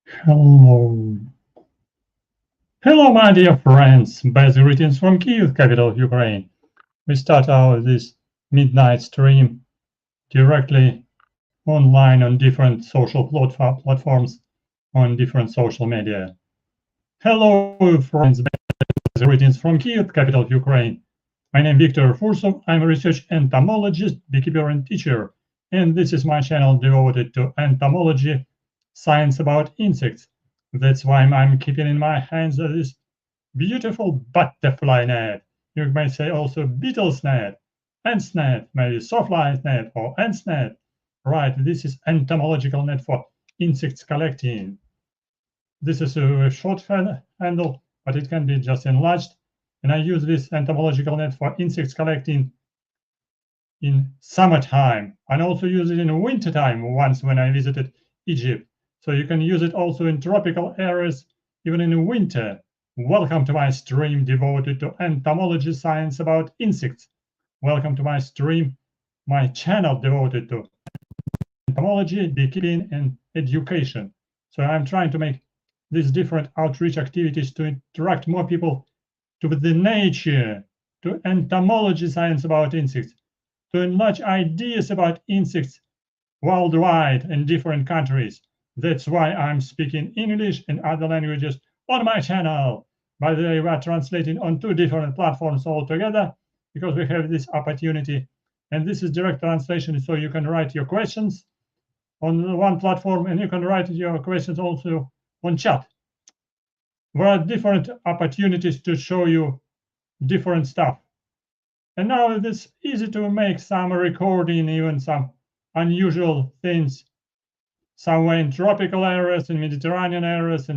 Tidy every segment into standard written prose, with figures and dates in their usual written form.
Hello. Hello, my dear friends. Best greetings from Kyiv, capital of Ukraine. We start this midnight stream directly online on different social platforms, on different social media. Hello, friends. Best greetings from Kyiv, capital of Ukraine. My name is Victor Fursov. I'm a research entomologist, beekeeper, and teacher. And this is my channel devoted to entomology, science about insects. That's why I'm keeping in my hands this beautiful butterfly net. You may say also beetles net, ants net, maybe softfly net or ants net. Right, this is entomological net for insects collecting. This is a short handle, but it can be just enlarged. And I use this entomological net for insects collecting in summertime, and also use it in wintertime once when I visited Egypt. So you can use it also in tropical areas, even in winter. Welcome to my stream devoted to entomology, science about insects. Welcome to my stream, my channel devoted to entomology, beekeeping, and education. So I'm trying to make these different outreach activities to interact more people to the nature, to entomology, science about insects, to enlarge ideas about insects worldwide in different countries. That's why I'm speaking English and other languages on my channel. By the way, we are translating on 2 different platforms altogether because we have this opportunity. And this is direct translation, so you can write your questions on one platform and you can write your questions also on chat. There are different opportunities to show you different stuff. And now it's easy to make some recording, even some unusual things, somewhere in tropical areas, in Mediterranean areas,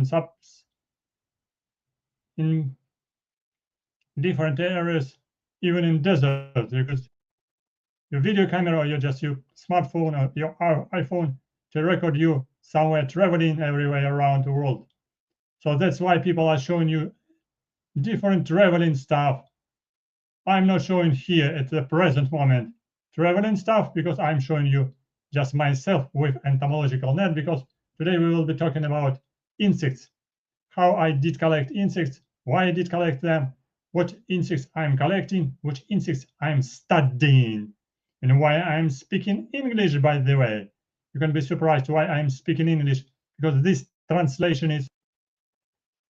in different areas, even in deserts, because your video camera or your smartphone or your iPhone to record you somewhere traveling everywhere around the world. So that's why people are showing you different traveling stuff. I'm not showing here at the present moment traveling stuff because I'm showing you just myself with entomological net, because today we will be talking about insects, how I did collect insects, why I did collect them, what insects I'm collecting, which insects I'm studying, and why I'm speaking English, by the way. You can be surprised why I'm speaking English, because this translation is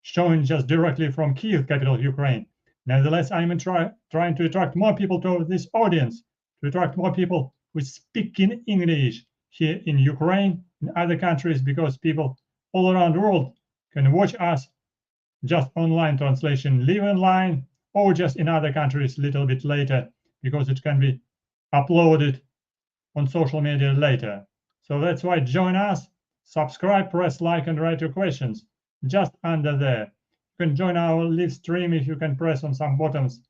shown just directly from Kyiv, capital of Ukraine. Nevertheless, I'm trying to attract more people to this audience, to attract more people who speak in English here in Ukraine and other countries, because people all around the world can watch us just online translation, live online, or just in other countries a little bit later, because it can be uploaded on social media later. So that's why join us, subscribe, press like, and write your questions just under there. You can join our live stream if you can press on some buttons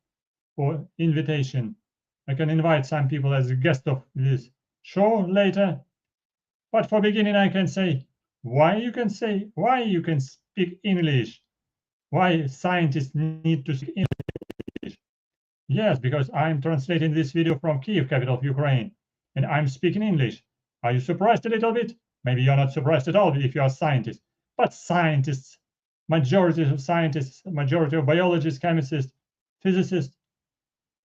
for invitation. I can invite some people as a guest of this show later. But for beginning, I can say why you can speak English, why scientists need to speak English. Yes, because I'm translating this video from Kyiv, capital of Ukraine, and I'm speaking English. Are you surprised a little bit? Maybe you're not surprised at all if you're a scientist. But scientists, majority of scientists, majority of biologists, chemists, physicists,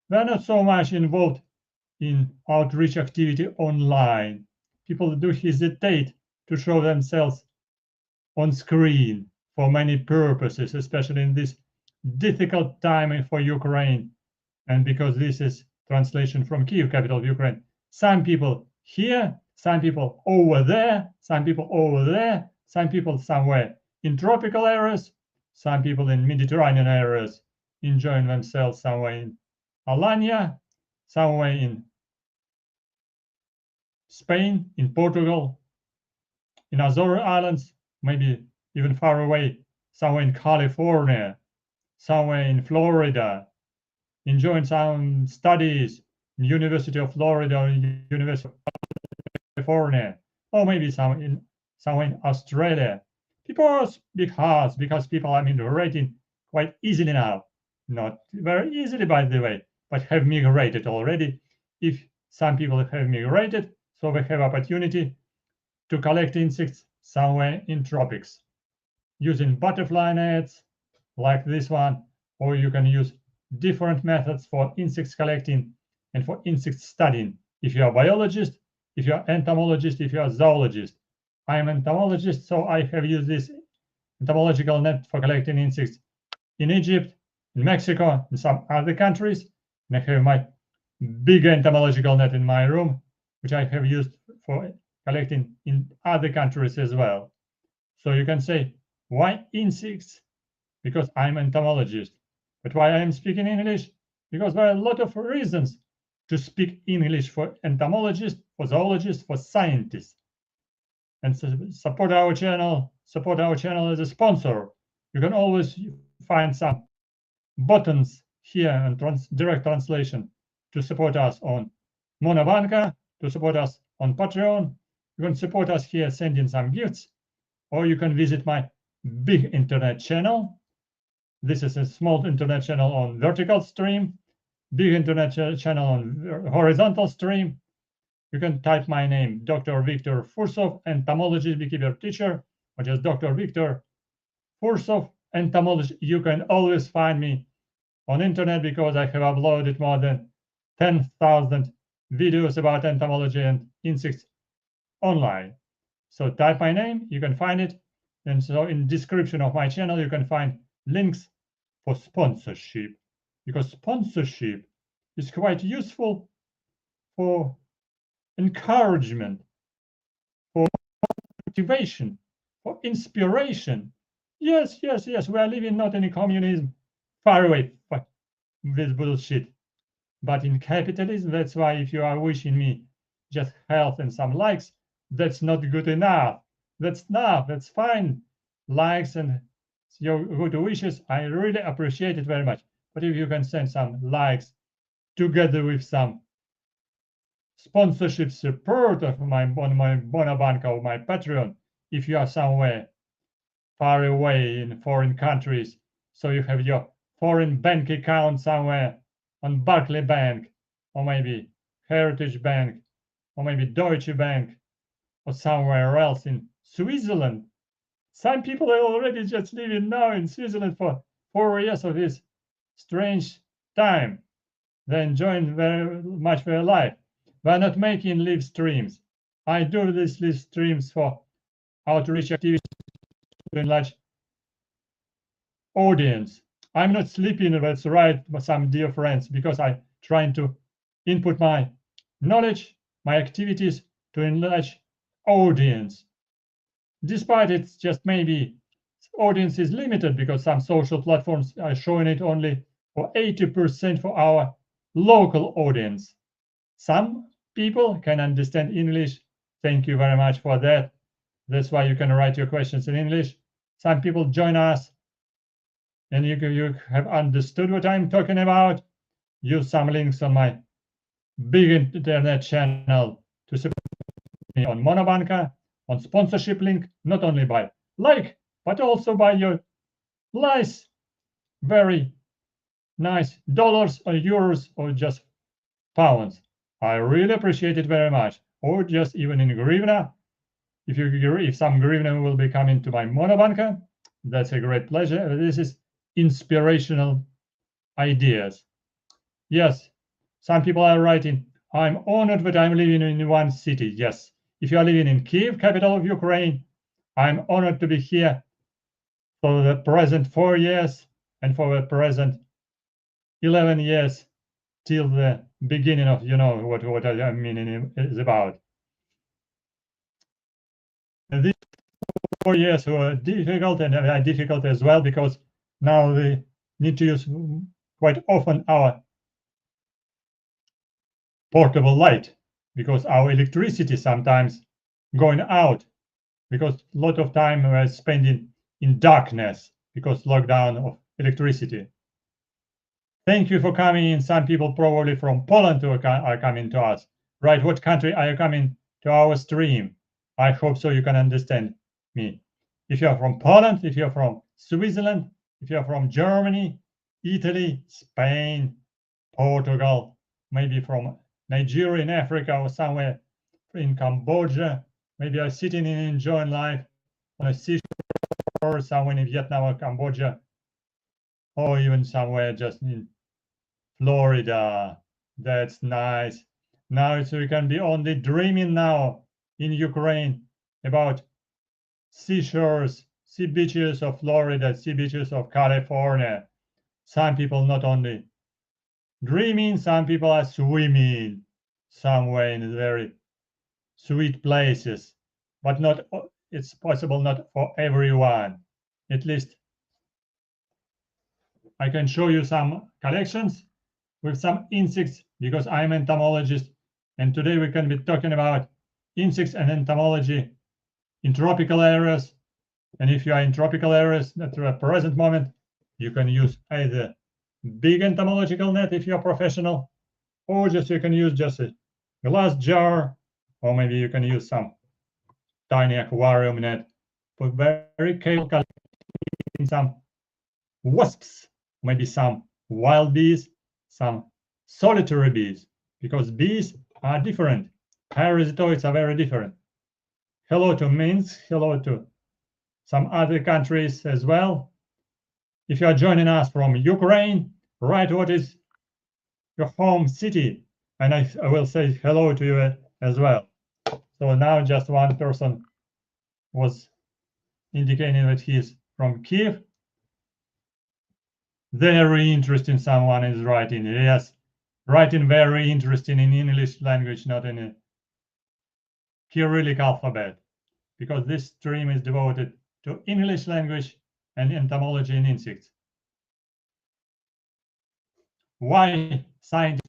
they're not so much involved in outreach activity online. People do hesitate to show themselves on screen for many purposes, especially in this difficult time for Ukraine. And because this is translation from Kyiv, capital of Ukraine, some people here, some people over there, some people over there, some people somewhere in tropical areas, some people in Mediterranean areas enjoying themselves somewhere in Alanya, somewhere in Spain, in Portugal, in Azores Islands, maybe even far away, somewhere in California, somewhere in Florida, enjoying some studies in University of Florida or University of California, or maybe somewhere in Australia. People speak hard because people are migrating quite easily now. Not very easily, by the way, but have migrated already. If some people have migrated, so they have opportunity to collect insects somewhere in tropics. using butterfly nets like this one, or you can use different methods for insects collecting and for insect studying. If you are a biologist, if you are entomologist, if you are a zoologist. I am entomologist, so I have used this entomological net for collecting insects in Egypt, in Mexico, in some other countries. And I have my big entomological net in my room, which I have used for collecting in other countries as well. So you can say, why insects? Because I'm an entomologist. But why I am speaking English? Because there are a lot of reasons to speak English for entomologists, for zoologists, for scientists. And support our channel as a sponsor. You can always find some buttons here and direct translation to support us on Monobank, to support us on Patreon. You can support us here sending some gifts, or you can visit my big internet channel. This is a small internet channel on vertical stream, big internet channel on horizontal stream. You can type my name, Dr. Victor Fursov, entomologist, beekeeper teacher, or just Dr. Victor Fursov, entomologist. You can always find me on internet because I have uploaded more than 10,000 videos about entomology and insects online. So type my name, you can find it. And so in description of my channel, you can find links for sponsorship, because sponsorship is quite useful for encouragement, for motivation, for inspiration. Yes, yes, yes, we are living not in a communism, far away with bullshit, but in capitalism. That's why if you are wishing me just health and some likes, that's not good enough. That's fine. Likes and your good wishes, I really appreciate it very much. But if you can send some likes together with some sponsorship support of on my Monobank or my Patreon, if you are somewhere far away in foreign countries, so you have your foreign bank account somewhere on Barclays Bank, or maybe Heritage Bank, or maybe Deutsche Bank, or somewhere else in Switzerland. Some people are already just living now in Switzerland for 4 years of this strange time. They're enjoying very much their life. We're not making live streams. I do these live streams for outreach activities to enlarge audience. I'm not sleeping, that's right, some dear friends, because I'm trying to input my knowledge, my activities to enlarge audience. Despite it's just maybe audience is limited because some social platforms are showing it only for 80% for our local audience. Some people can understand English. Thank you very much for that. That's why you can write your questions in English. Some people join us and you have understood what I'm talking about. Use some links on my big internet channel to support me on Monobank, on sponsorship link, not only by like, but also by your nice, very nice dollars or euros or just pounds. I really appreciate it very much. Or just even in hryvnia. If some hryvnia will be coming to my Monobank, that's a great pleasure. This is inspirational ideas. Yes, some people are writing, I'm honored that I'm living in one city. Yes, if you are living in Kiev, capital of Ukraine, I'm honored to be here for the present 4 years and for the present 11 years till the beginning of, you know, what I mean is about. And these 4 years were difficult, and are difficult as well because now we need to use quite often our portable light because our electricity sometimes going out because a lot of time we're spending in darkness because lockdown of electricity. Thank you for coming in. Some people probably from Poland are coming to us. Right, what country are you coming to our stream? I hope so you can understand me. If you're from Poland, if you're from Switzerland, if you're from Germany, Italy, Spain, Portugal, maybe from Nigeria in Africa or somewhere in Cambodia, maybe are sitting and enjoying life on a seashore somewhere in Vietnam or Cambodia, or even somewhere just in Florida. That's nice. Now we can be only dreaming now in Ukraine about seashores, sea beaches of Florida, sea beaches of California. Some people not only dreaming, some people are swimming somewhere in very sweet places, but not, it's possible not for everyone. At least I can show you some collections with some insects because I'm an entomologist, and today we can be talking about insects and entomology in tropical areas. And if you are in tropical areas at the present moment, you can use either big entomological net if you're professional, or just you can use just a glass jar, or maybe you can use some tiny aquarium net for very careful in some wasps, maybe some wild bees, some solitary bees, because bees are different. Parasitoids are very different. Hello to Minsk, hello to some other countries as well. If you are joining us from Ukraine, write what is your home city, and I will say hello to you as well. So now just one person was indicating that he is from Kiev. Very interesting, someone is writing. Yes, writing very interesting in English language, not in a Cyrillic alphabet, because this stream is devoted to English language and entomology in insects. Why scientists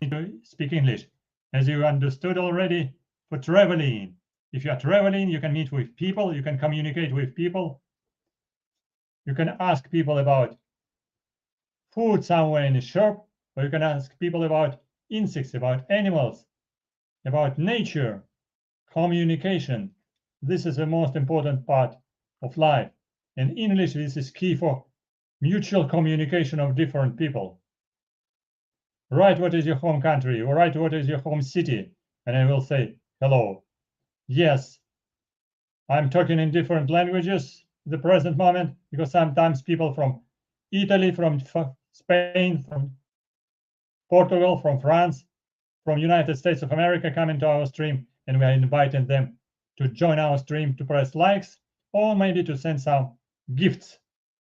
need to speak English? As you understood already, for traveling. If you are traveling, you can meet with people, you can communicate with people, you can ask people about food somewhere in a shop, or you can ask people about insects, about animals, about nature, communication. This is the most important part of life. In English, this is key for mutual communication of different people. Write what is your home country, or write what is your home city, and I will say hello. Yes, I'm talking in different languages at the present moment, because sometimes people from Italy, from Spain, from Portugal, from France, from United States of America come into our stream, and we are inviting them to join our stream, to press likes, or maybe to send some gifts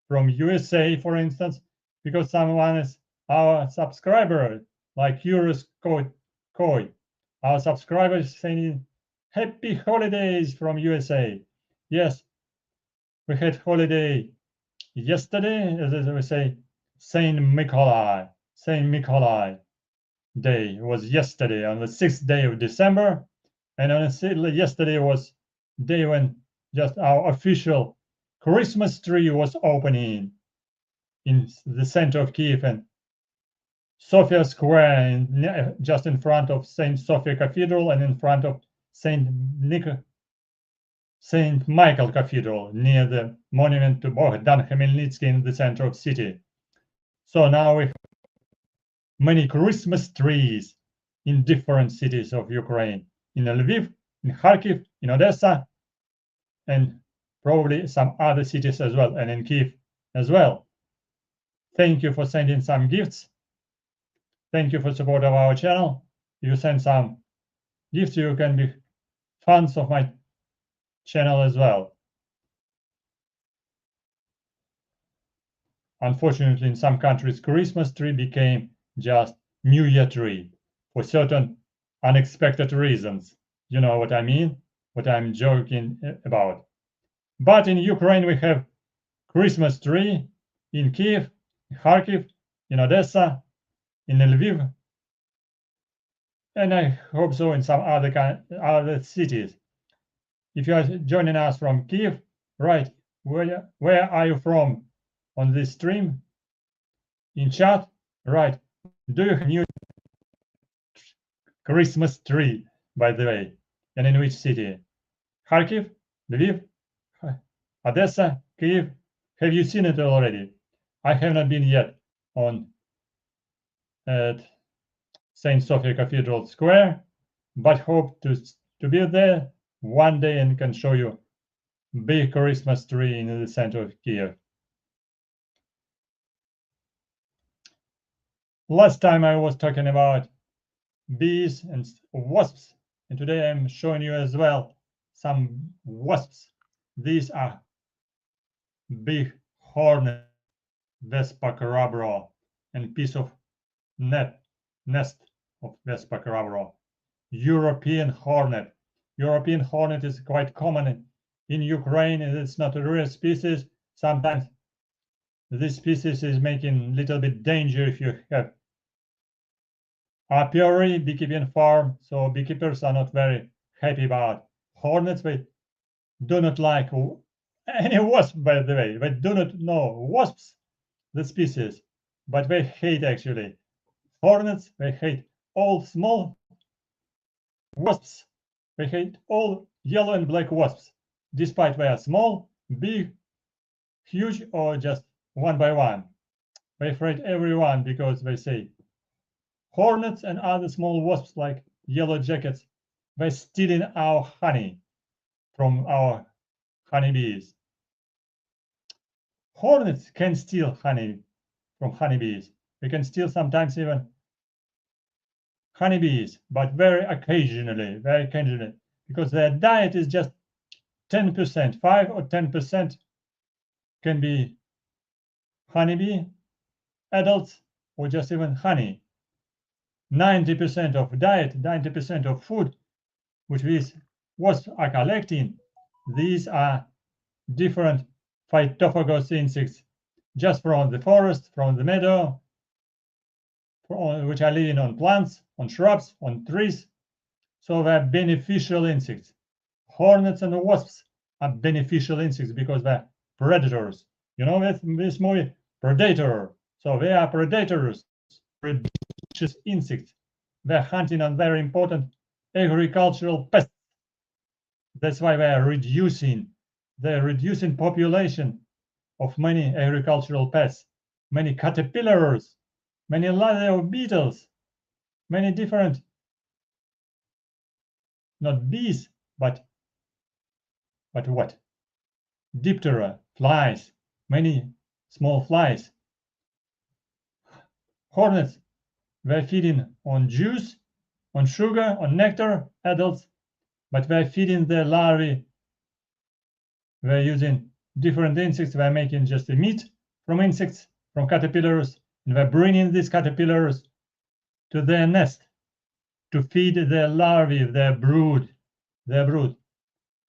from USA, for instance, because someone is our subscriber, like Curious Koi. Our subscriber is saying happy holidays from USA. Yes, we had holiday yesterday, as we say, Saint Nikolai Day was yesterday on the 6th day of December, and yesterday was day when just our official Christmas tree was opening in the center of Kiev and Sofia Square, just in front of Saint Sophia Cathedral and in front of Saint Michael Cathedral, near the monument to Bogdan Khmelnytsky in the center of city. So now we have many Christmas trees in different cities of Ukraine, in Lviv, in Kharkiv, in Odessa, and probably some other cities as well, and in Kiev as well. Thank you for sending some gifts. Thank you for support of our channel. If you send some gifts, you can be fans of my channel as well. Unfortunately, in some countries, Christmas tree became just New Year tree for certain unexpected reasons. You know what I mean? What I'm joking about. But in Ukraine, we have Christmas tree in Kiev, in Kharkiv, in Odessa, in Lviv, and I hope so in some other cities. If you are joining us from Kiev, right, where are you from on this stream? In chat, right, do you have new Christmas tree, by the way, and in which city? Kharkiv, Lviv, Odessa, Kiev? Have you seen it already? I have not been yet on at Saint Sophia Cathedral Square, but hope to be there one day and can show you big Christmas tree in the center of Kiev. Last time I was talking about bees and wasps, and today I'm showing you as well some wasps. These are big hornet, Vespa carabro, and piece of nest of Vespa carabro. European hornet. European hornet is quite common in Ukraine. It's not a rare species. Sometimes this species is making a little bit danger if you have apiary beekeeping farm, so beekeepers are not very happy about hornets. They do not like any wasp, by the way. They do not know wasps, the species, but they hate actually hornets. They hate all small wasps. They hate all yellow and black wasps, despite they are small, big, huge, or just one by one. They afraid everyone because they say hornets and other small wasps like yellow jackets, they're stealing our honey from our honeybees. Hornets can steal honey from honeybees. They can steal sometimes even honeybees, but very occasionally, because their diet is just 10%, 5 or 10% can be honeybee, adults, or just even honey. 90% of diet, 90% of food, which these wasps are collecting, these are different phytophagous insects, just from the forest, from the meadow, which are living on plants, on shrubs, on trees. So they're beneficial insects. Hornets and wasps are beneficial insects because they're predators. You know this movie, Predator. So they are predators, predaceous insects. They're hunting on very important agricultural pests. That's why they're reducing population of many agricultural pests, many caterpillars, many leather beetles, many different, not bees, but what? Diptera, flies, many small flies. Hornets, they're feeding on juice, on sugar, on nectar, adults, but they're feeding their larvae. They're using different insects. They're making just the meat from insects, from caterpillars, and they're bringing these caterpillars to their nest to feed their larvae, their brood.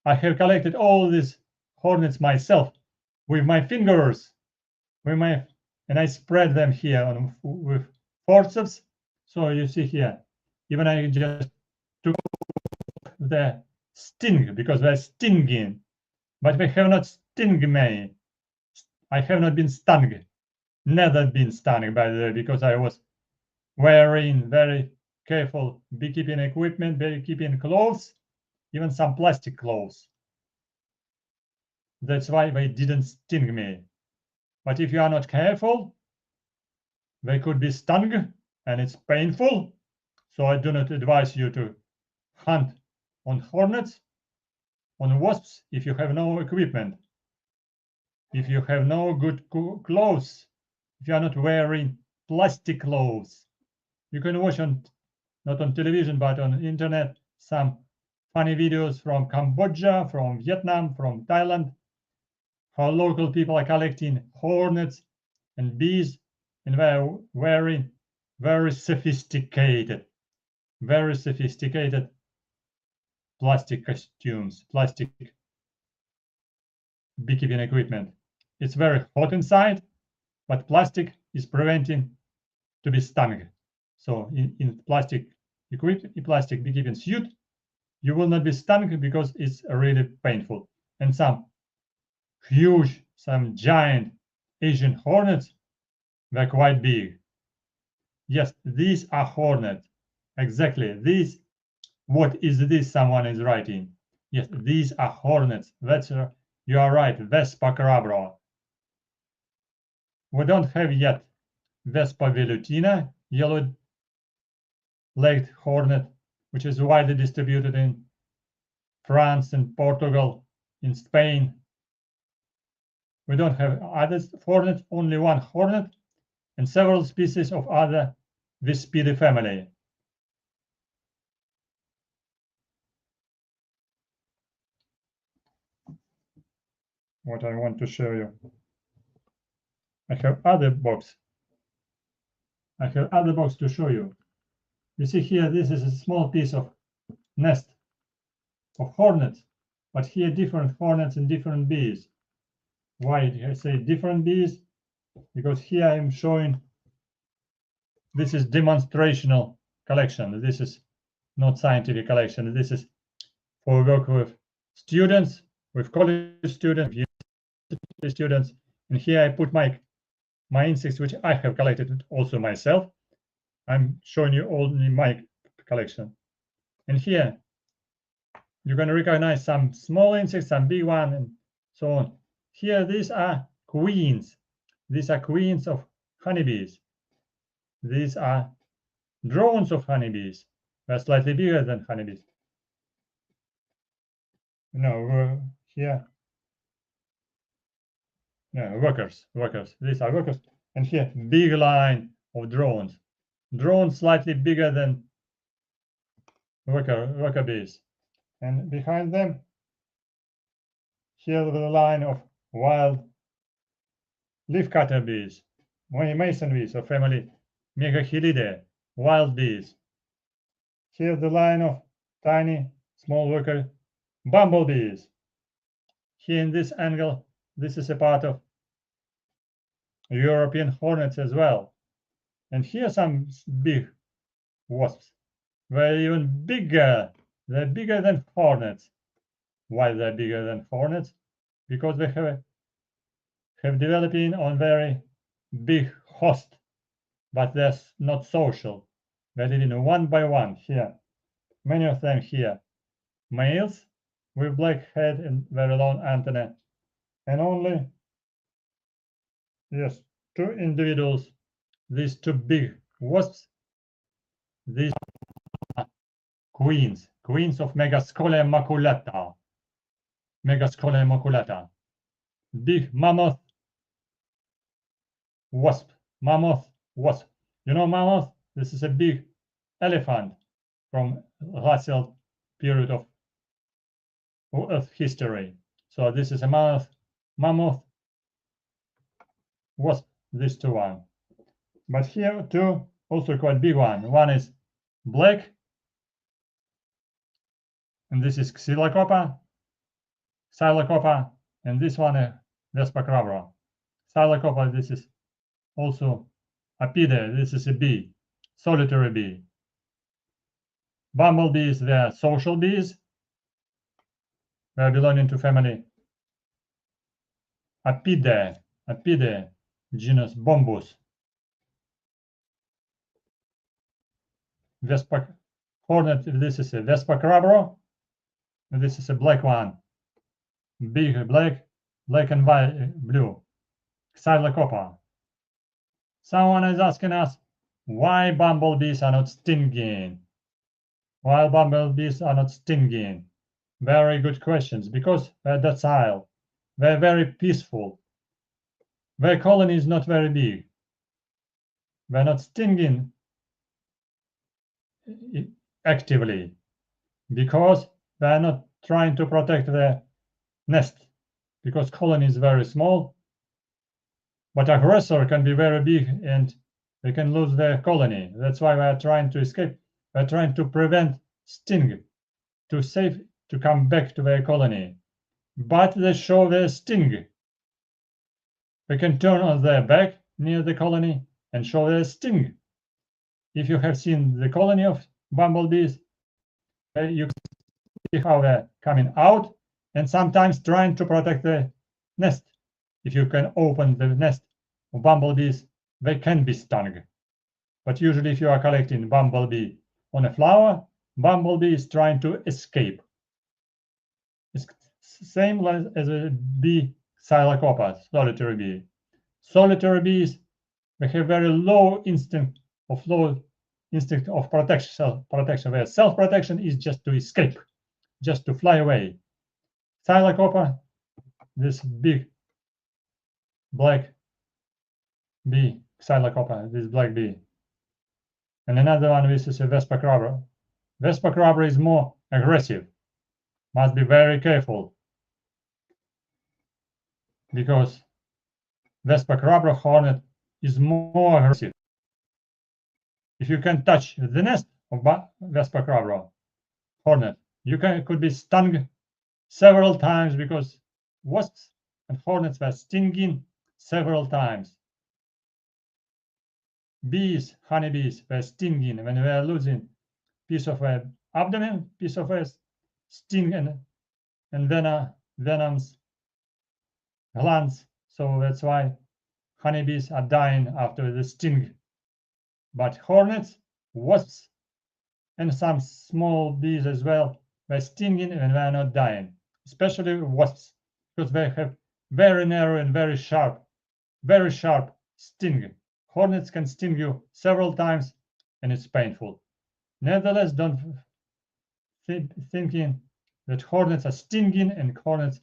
I have collected all these hornets myself with my fingers, and I spread them here with forceps. So you see here, even I just took the sting because they're stinging, but they have not stung me. I have not been stung, never been stung, by the way, because I was wearing very careful beekeeping equipment, beekeeping clothes, even some plastic clothes. That's why they didn't sting me. But if you are not careful, they could be stung, and it's painful. So I do not advise you to hunt on hornets, on wasps, if you have no equipment, if you have no good clothes, if you are not wearing plastic clothes. You can watch not on television, but on internet, some funny videos from Cambodia, from Vietnam, from Thailand, how local people are collecting hornets and bees, and they're wearing very sophisticated plastic costumes, plastic beekeeping equipment. It's very hot inside, but plastic is preventing to be stung. So in plastic beekeeping suit, you will not be stung because it's really painful. And some giant Asian hornets, they're quite big. Yes, these are hornets. Exactly. These. What is this? Someone is writing. Yes, these are hornets. You are right. Vespa carabra. We don't have yet Vespa velutina, yellow-legged hornet, which is widely distributed in France and Portugal, in Spain, We don't have other hornets, only one hornet and several species of other Waspidae family. What I want to show you. I have other box. I have other box to show you. You see here, this is a small piece of nest of hornets, but here different hornets and different bees. Why did I say different bees? Because here I'm showing, this is demonstrational collection. This is not scientific collection. This is for work with students, with college students, university students. And here I put my insects, which I have collected also myself. I'm showing you only my collection. And here you're going to recognize some small insects, some big one, and so on. Here, these are queens. These are queens of honeybees. These are drones of honeybees. They're slightly bigger than honeybees. No, here. No, workers. These are workers. And here, big line of drones. Drones slightly bigger than worker bees. And behind them, here the line of wild leafcutter bees, mason bees of family Megachilidae, wild bees. Here's the line of tiny, small worker bumblebees. Here in this angle, this is a part of European hornets as well. And here some big wasps. They're even bigger. They're bigger than hornets. Why they're bigger than hornets? Because they have developing on very big host, but they're not social. They're living one by one here. Many of them here, males with black head and very long antennae, and only, yes, 2 individuals. These 2 big wasps. These are queens of Megascolia maculata. Megascolia maculata. Big mammoth wasp. Mammoth wasp. You know mammoth? This is a big elephant from glacial period of Earth history. So this is a mammoth wasp, this 2 one. But here 2 also quite big one. One is black, and this is Xylocopa, and this one is Vespa crabra. Xylocopa, this is also Apidae, this is a bee, solitary bee. Bumblebees, they are social bees. They are belonging to family Apidae, genus Bombus. Vespa hornet, this is a Vespa crabra, and this is a black one. Big black and white, blue. Xylocopa. Someone is asking us why bumblebees are not stinging. Why bumblebees are not stinging? Very good questions. Because they're docile. They're very peaceful. Their colony is not very big. They're not stinging actively because they're not trying to protect their nest, because colony is very small, but aggressor can be very big and they can lose their colony. That's why they are trying to escape. They're trying to prevent sting, to come back to their colony. But they show their sting. They can turn on their back near the colony and show their sting. If you have seen the colony of bumblebees, you see how they're coming out and sometimes trying to protect the nest. If you can open the nest of bumblebees, they can be stung. But usually if you are collecting bumblebee on a flower, bumblebee is trying to escape. It's same as a bee, Xylocopa, solitary bee. Solitary bees, they have very low instinct of protection. Where self-protection is just to escape, just to fly away. Xylocopa, this big black bee, Xylocopa, this black bee. And another one, this is a Vespa crabber. Vespa crabber is more aggressive. Must be very careful because Vespa crabber hornet is more aggressive. If you can touch the nest of Vespa crabber hornet, you could be stung several times because wasps and hornets were stinging several times. Bees, honeybees, were stinging when they were losing piece of a abdomen, piece of a sting and venoms glands. So that's why honeybees are dying after the sting. But hornets, wasps, and some small bees as well were stinging and were not dying, especially wasps, because they have very narrow and very sharp sting. Hornets can sting you several times and it's painful. Nevertheless, don't thinking that hornets are stinging and hornets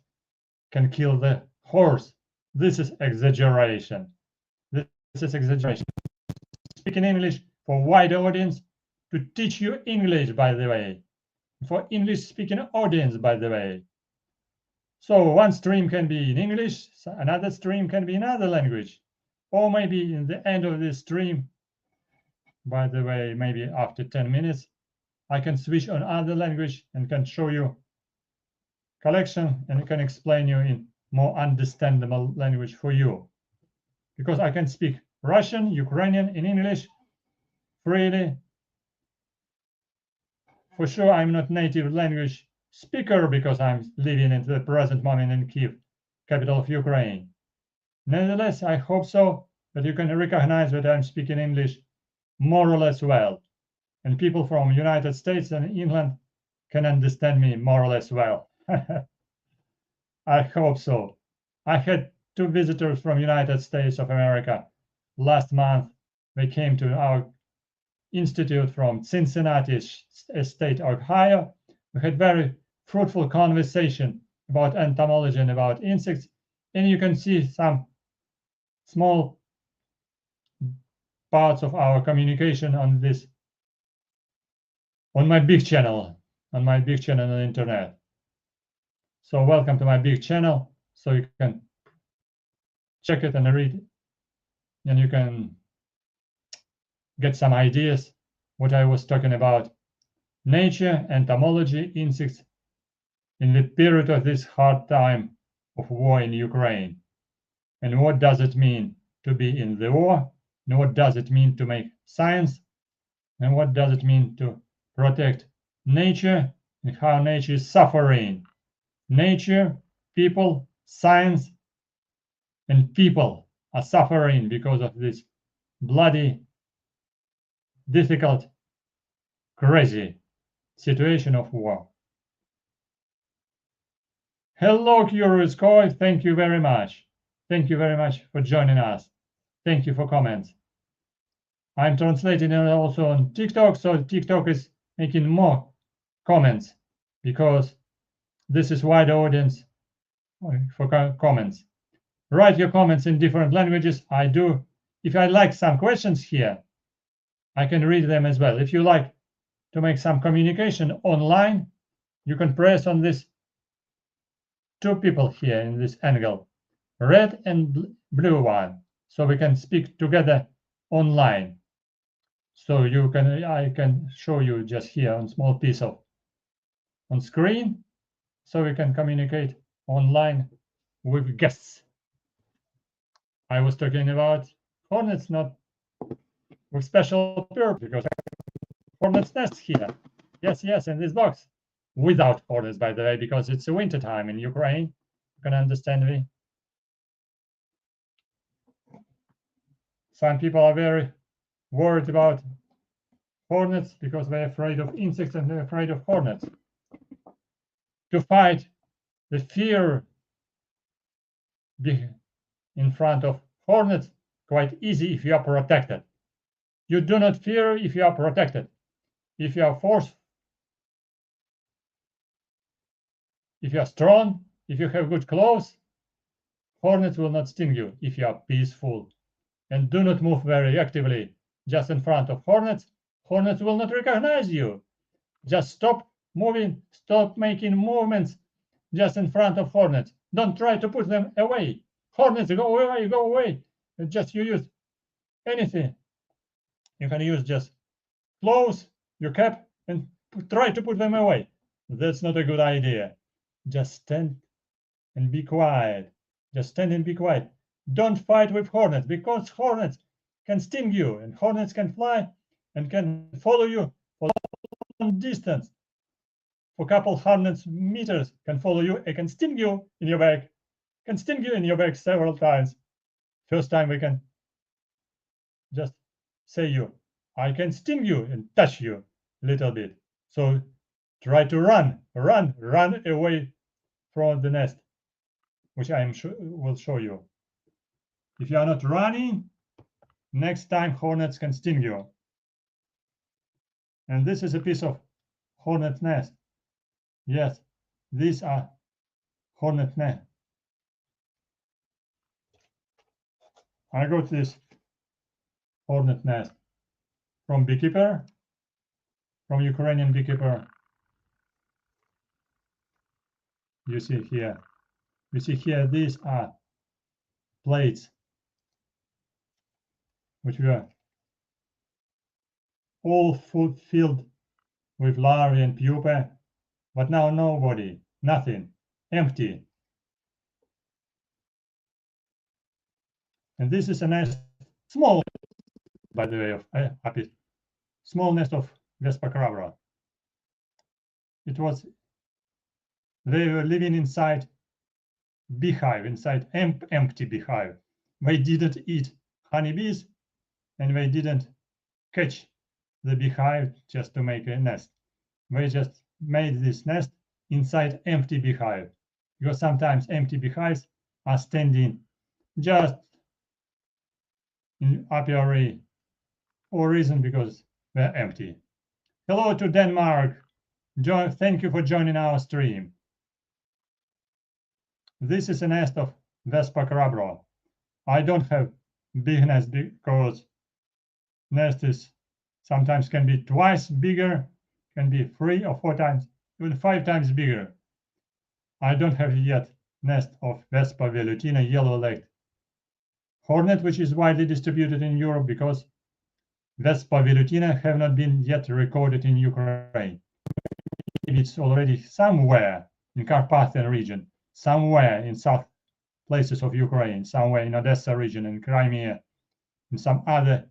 can kill the horse. This is exaggeration. This is exaggeration. Speaking English for wide audience, to teach you English, by the way, for English-speaking audience, by the way. So one stream can be in English, another stream can be in another language, or maybe in the end of this stream, by the way, maybe after 10 minutes, I can switch on other language and can show you collection and can explain you in more understandable language for you. Because I can speak Russian, Ukrainian, and English freely. For sure, I'm not native language speaker because I'm living at the present moment in Kyiv, capital of Ukraine. Nevertheless, I hope so that you can recognize that I'm speaking English more or less well. And people from United States and England can understand me more or less well. I hope so. I had 2 visitors from United States of America last month. They came to our institute from Cincinnati, state Ohio. We had very fruitful conversation about entomology and about insects. And you can see some small parts of our communication on this, on my big channel, on the internet. So welcome to my big channel. So you can check it and read, and you can get some ideas what I was talking about. Nature, entomology, insects in the period of this hard time of war in Ukraine. And what does it mean to be in the war? And what does it mean to make science? And what does it mean to protect nature and how nature is suffering? Nature, people, science, and people are suffering because of this bloody, difficult, crazy situation of war. Hello, Curious Koi. Thank you very much. Thank you very much for joining us. Thank you for comments. I'm translating it also on TikTok, so TikTok is making more comments because this is wide audience for comments. Write your comments in different languages. I do. If I like some questions here, I can read them as well. If you like to make some communication online, you can press on this 2 people here in this angle, red and blue one, so we can speak together online. So you can, I can show you just here on small piece of on screen, so we can communicate online with guests. I was talking about hornets, not with special purpose, because hornets nest here. Yes, in this box. Without hornets, by the way, because it's a winter time in Ukraine. You can understand me. Some people are very worried about hornets because they're afraid of insects and they're afraid of hornets. To fight the fear in front of hornets, quite easy if you are protected. You do not fear if you are protected. If you are forced, if you are strong, if you have good clothes, Hornets will not sting you if you are peaceful. And do not move very actively just in front of hornets. Hornets will not recognize you. Just stop moving, stop making movements just in front of hornets. Don't try to push them away. Hornets, go away, go away. Just you use anything. You can use just close your cap and try to put them away. That's not a good idea. Just stand and be quiet. Just stand and be quiet. Don't fight with hornets, because hornets can sting you, and hornets can fly and can follow you for a long distance. For a couple hundred meters, can follow you and can sting you in your back. Can sting you in your back several times. First time we can just say you, I can sting you and touch you a little bit. So try to run away from the nest, which I will show you. If you are not running, next time hornets can sting you. And this is a piece of hornet nest. Yes, these are hornet nest. I got this hornet nest from beekeeper, from Ukrainian beekeeper. You see here, these are plates which were all filled with larvae and pupae, but now nobody, nothing, empty. And this is a nest, small, by the way, of apis, small nest of Vespa crabra. It was, they were living inside beehive, inside empty beehive. They didn't eat honeybees, and they didn't catch the beehive just to make a nest. They just made this nest inside empty beehive, because sometimes empty beehives are standing just in apiary for a reason, because they're empty. Hello to Denmark. Thank you for joining our stream. This is a nest of Vespa crabra. I don't have big nest because nest is sometimes can be twice bigger, can be 3 or 4 times, even 5 times bigger. I don't have yet nest of Vespa velutina yellow-legged hornet, which is widely distributed in Europe, because Vespa velutina have not been yet recorded in Ukraine. Maybe it's already somewhere in Carpathian region, somewhere in south places of Ukraine, somewhere in Odessa region and Crimea, in some other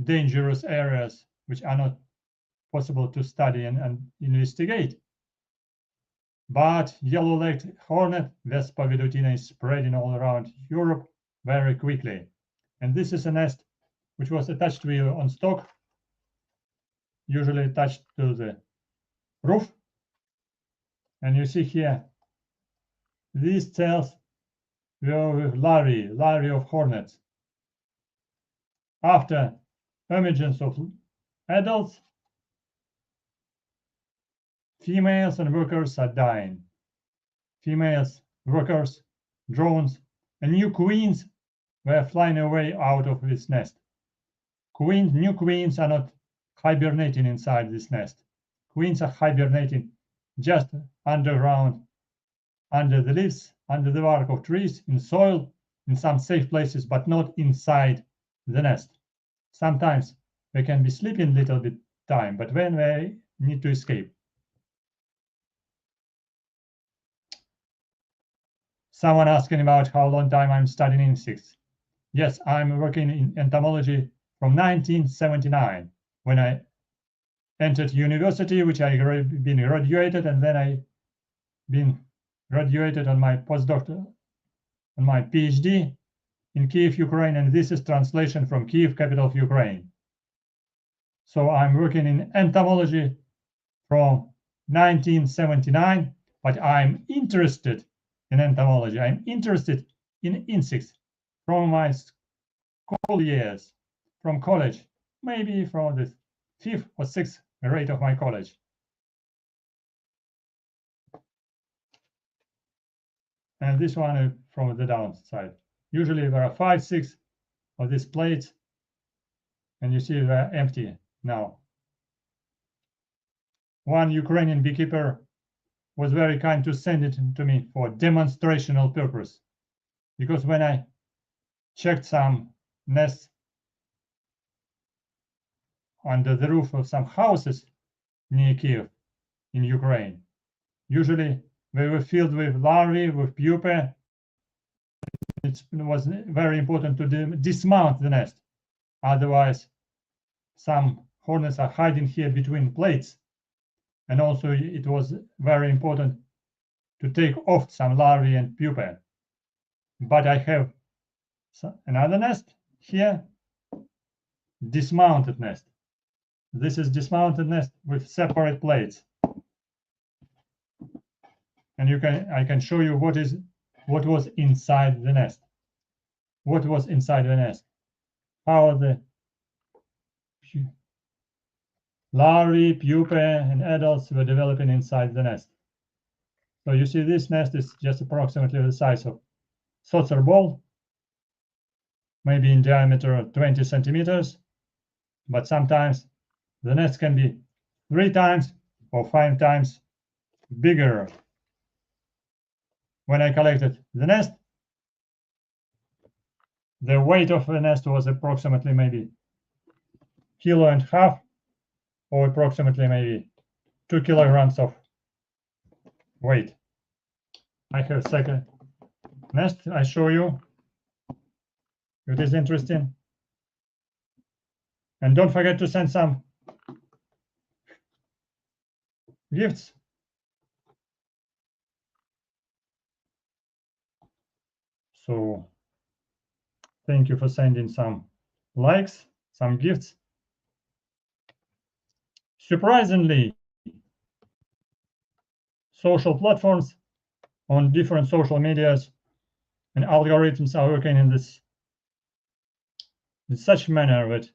dangerous areas which are not possible to study and investigate. But yellow-legged hornet, Vespa velutina, is spreading all around Europe very quickly. And this is a nest which was attached to you on stock, usually attached to the roof. And you see here, these cells were with larvae of hornets. After emergence of adults, females and workers are dying. Females, workers, drones, and new queens were flying away out of this nest. New queens are not hibernating inside this nest. Queens are hibernating just underground, under the leaves, under the bark of trees, in soil, in some safe places, but not inside the nest. Sometimes they can be sleeping a little bit time, but when they need to escape. Someone asking about how long time I'm studying insects. Yes, I'm working in entomology from 1979, when I entered university, which I been graduated, and then I been graduated on my postdoctoral, on my PhD in Kiev, Ukraine, and this is translation from Kiev, capital of Ukraine. So I'm working in entomology from 1979, but I'm interested in entomology. I'm interested in insects from my school years, from college, maybe from the 5th or 6th grade of my college. and this one from the downside. Usually there are 5, 6 of these plates, and you see they're empty now. One Ukrainian beekeeper was very kind to send it to me for demonstrational purpose, because when I checked some nests under the roof of some houses near Kiev in Ukraine, usually they were filled with larvae, with pupae. It was very important to dismount the nest. Otherwise, some hornets are hiding here between plates. And also it was very important to take off some larvae and pupae. But I have another nest here, dismounted nest. This is dismounted nest with separate plates. And I can show you what was inside the nest. What was inside the nest? How the larvae, pupae, and adults were developing inside the nest. So you see this nest is just approximately the size of saucer ball, maybe in diameter 20 centimeters, but sometimes the nest can be 3 times or 5 times bigger. When I collected the nest, the weight of the nest was approximately maybe 1.5 kilograms, or approximately maybe 2 kilograms of weight. I have second nest. I show you. It is interesting. And don't forget to send some gifts. So thank you for sending some likes, some gifts. Surprisingly, social platforms on different social medias and algorithms are working in such manner that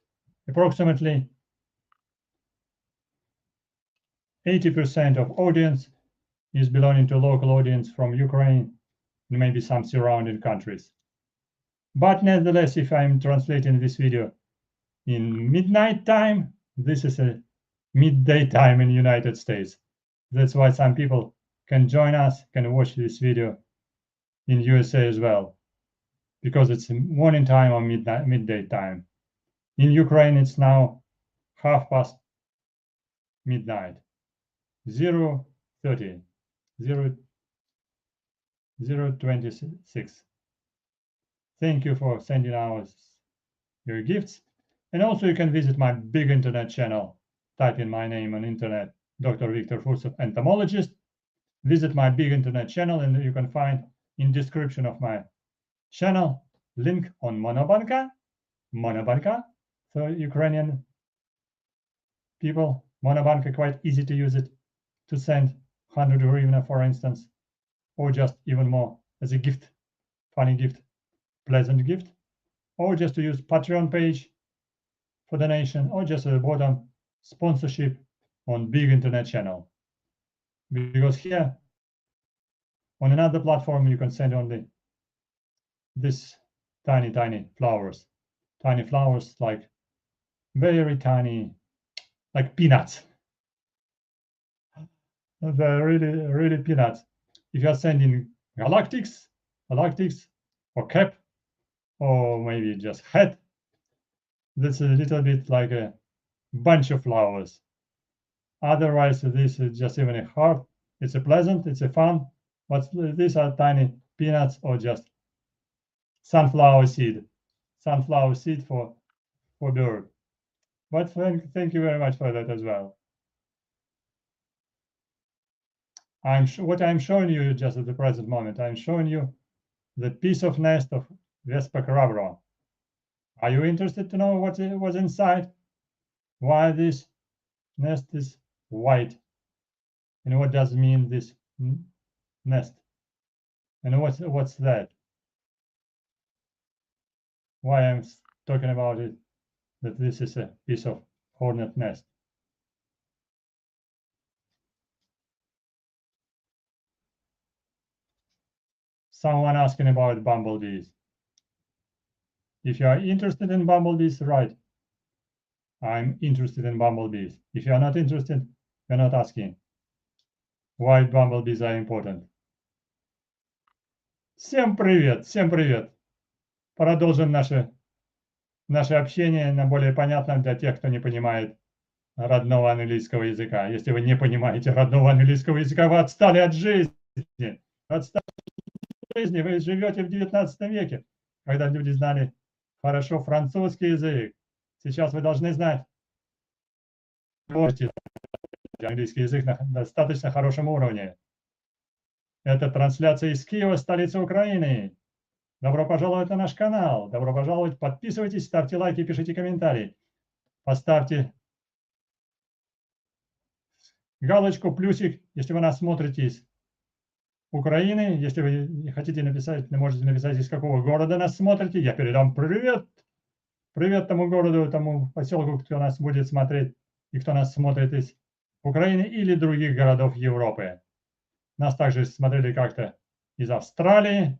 approximately 80% of audience is belonging to local audience from Ukraine and maybe some surrounding countries. But nevertheless, if I'm translating this video in midnight time, this is a midday time in the United States. That's why some people can join us, can watch this video in USA as well, because it's morning time or midday time. In Ukraine, it's now 1/2 midnight, 0:30, 0:26. Thank you for sending us your gifts. And also you can visit my big internet channel. Type in my name on internet, Dr. Victor Fursov, Entomologist. Visit my big internet channel, and you can find in description of my channel link on Monobank. So Ukrainian people, Monobank, quite easy to use it to send 100 hryvnia, for instance, or just even more as a gift, funny gift, pleasant gift, or just to use Patreon page for donation, or just at the bottom sponsorship on big internet channel. Because here on another platform you can send only this tiny flowers, like very tiny, like peanuts. They're really peanuts. If you are sending galactics or cap, or maybe just hat, that's a little bit like a bunch of flowers. Otherwise, this is just even a heart. It's a pleasant, it's a fun, but these are tiny peanuts or just sunflower seed for bird. But thank you very much for that as well. What I'm showing you just at the present moment, I'm showing you the piece of nest of Vespa carabra. Are you interested to know what was inside? Why this nest is white? And what does mean this nest? And what's that? Why I'm talking about it, that this is a piece of hornet nest. Someone asking about bumblebees. If you are interested in bumblebees, write, I'm interested in bumblebees. If you are not interested, you're not asking why bumblebees are important. Всем привет, всем привет. Продолжим наше общение на более понятном для тех, кто не понимает родного английского языка. Если вы не понимаете родного английского языка, вы отстали от жизни. Отстали от жизни. Вы живете в 19 веке, когда люди знали хорошо французский язык. Сейчас вы должны знать, можете английский язык на достаточно хорошем уровне. Это трансляция из Киева, столицы Украины. Добро пожаловать на наш канал. Добро пожаловать. Подписывайтесь, ставьте лайки, пишите комментарии. Поставьте галочку, плюсик, если вы нас смотрите из Украины. Если вы хотите написать, можете написать, из какого города нас смотрите. Я передам привет. Привет тому городу, тому поселку, кто нас будет смотреть и кто нас смотрит из Украины или других городов Европы. Нас также смотрели как-то из Австралии.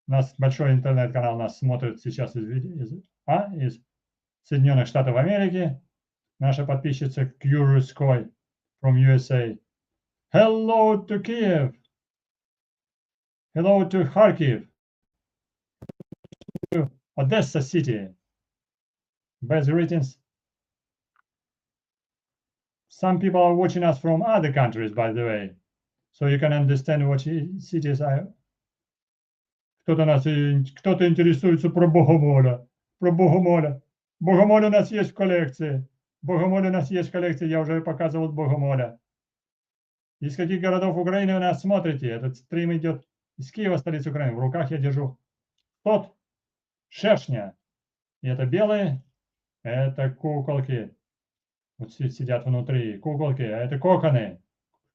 У нас большой интернет-канал нас смотрит сейчас из Соединенных Штатов Америки. Наша подписчица Curious Koi from USA. Hello to Kiev. Hello to Kharkiv. To Odessa City. Best greetings. Some people are watching us from other countries, by the way, so you can understand what cities are. Кто-то интересуется про Богомоля. Про Богомоля. Богомоль у нас есть в коллекции. Богомоль у нас есть в коллекции. Я уже показывал Богомоля. Из каких городов Украины вы нас смотрите? Этот стрим идет из Киева, столицы Украины. В руках я держу тот шершня. И это белые, это куколки. Вот сидят внутри. Куколки, а это коконы.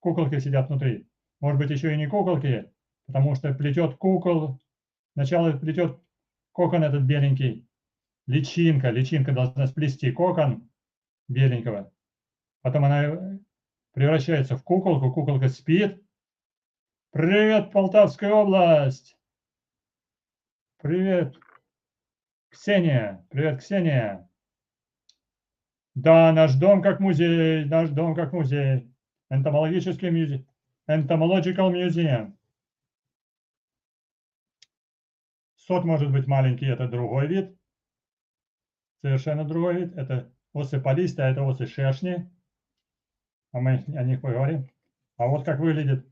Куколки сидят внутри. Может быть, еще и не куколки, потому что плетет кукол. Сначала плетет кокон этот беленький. Личинка должна сплести кокон беленького. Потом она превращается в куколку. Куколка спит. Привет, Полтавская область! Привет, Ксения! Привет, Ксения! Да, наш дом как музей, наш дом как музей. Энтомологический музей. Entomological Museum. Сот может быть маленький, это другой вид. Совершенно другой вид. Это осы полисты, а это осы шершни. А мы о них поговорим. А вот как выглядят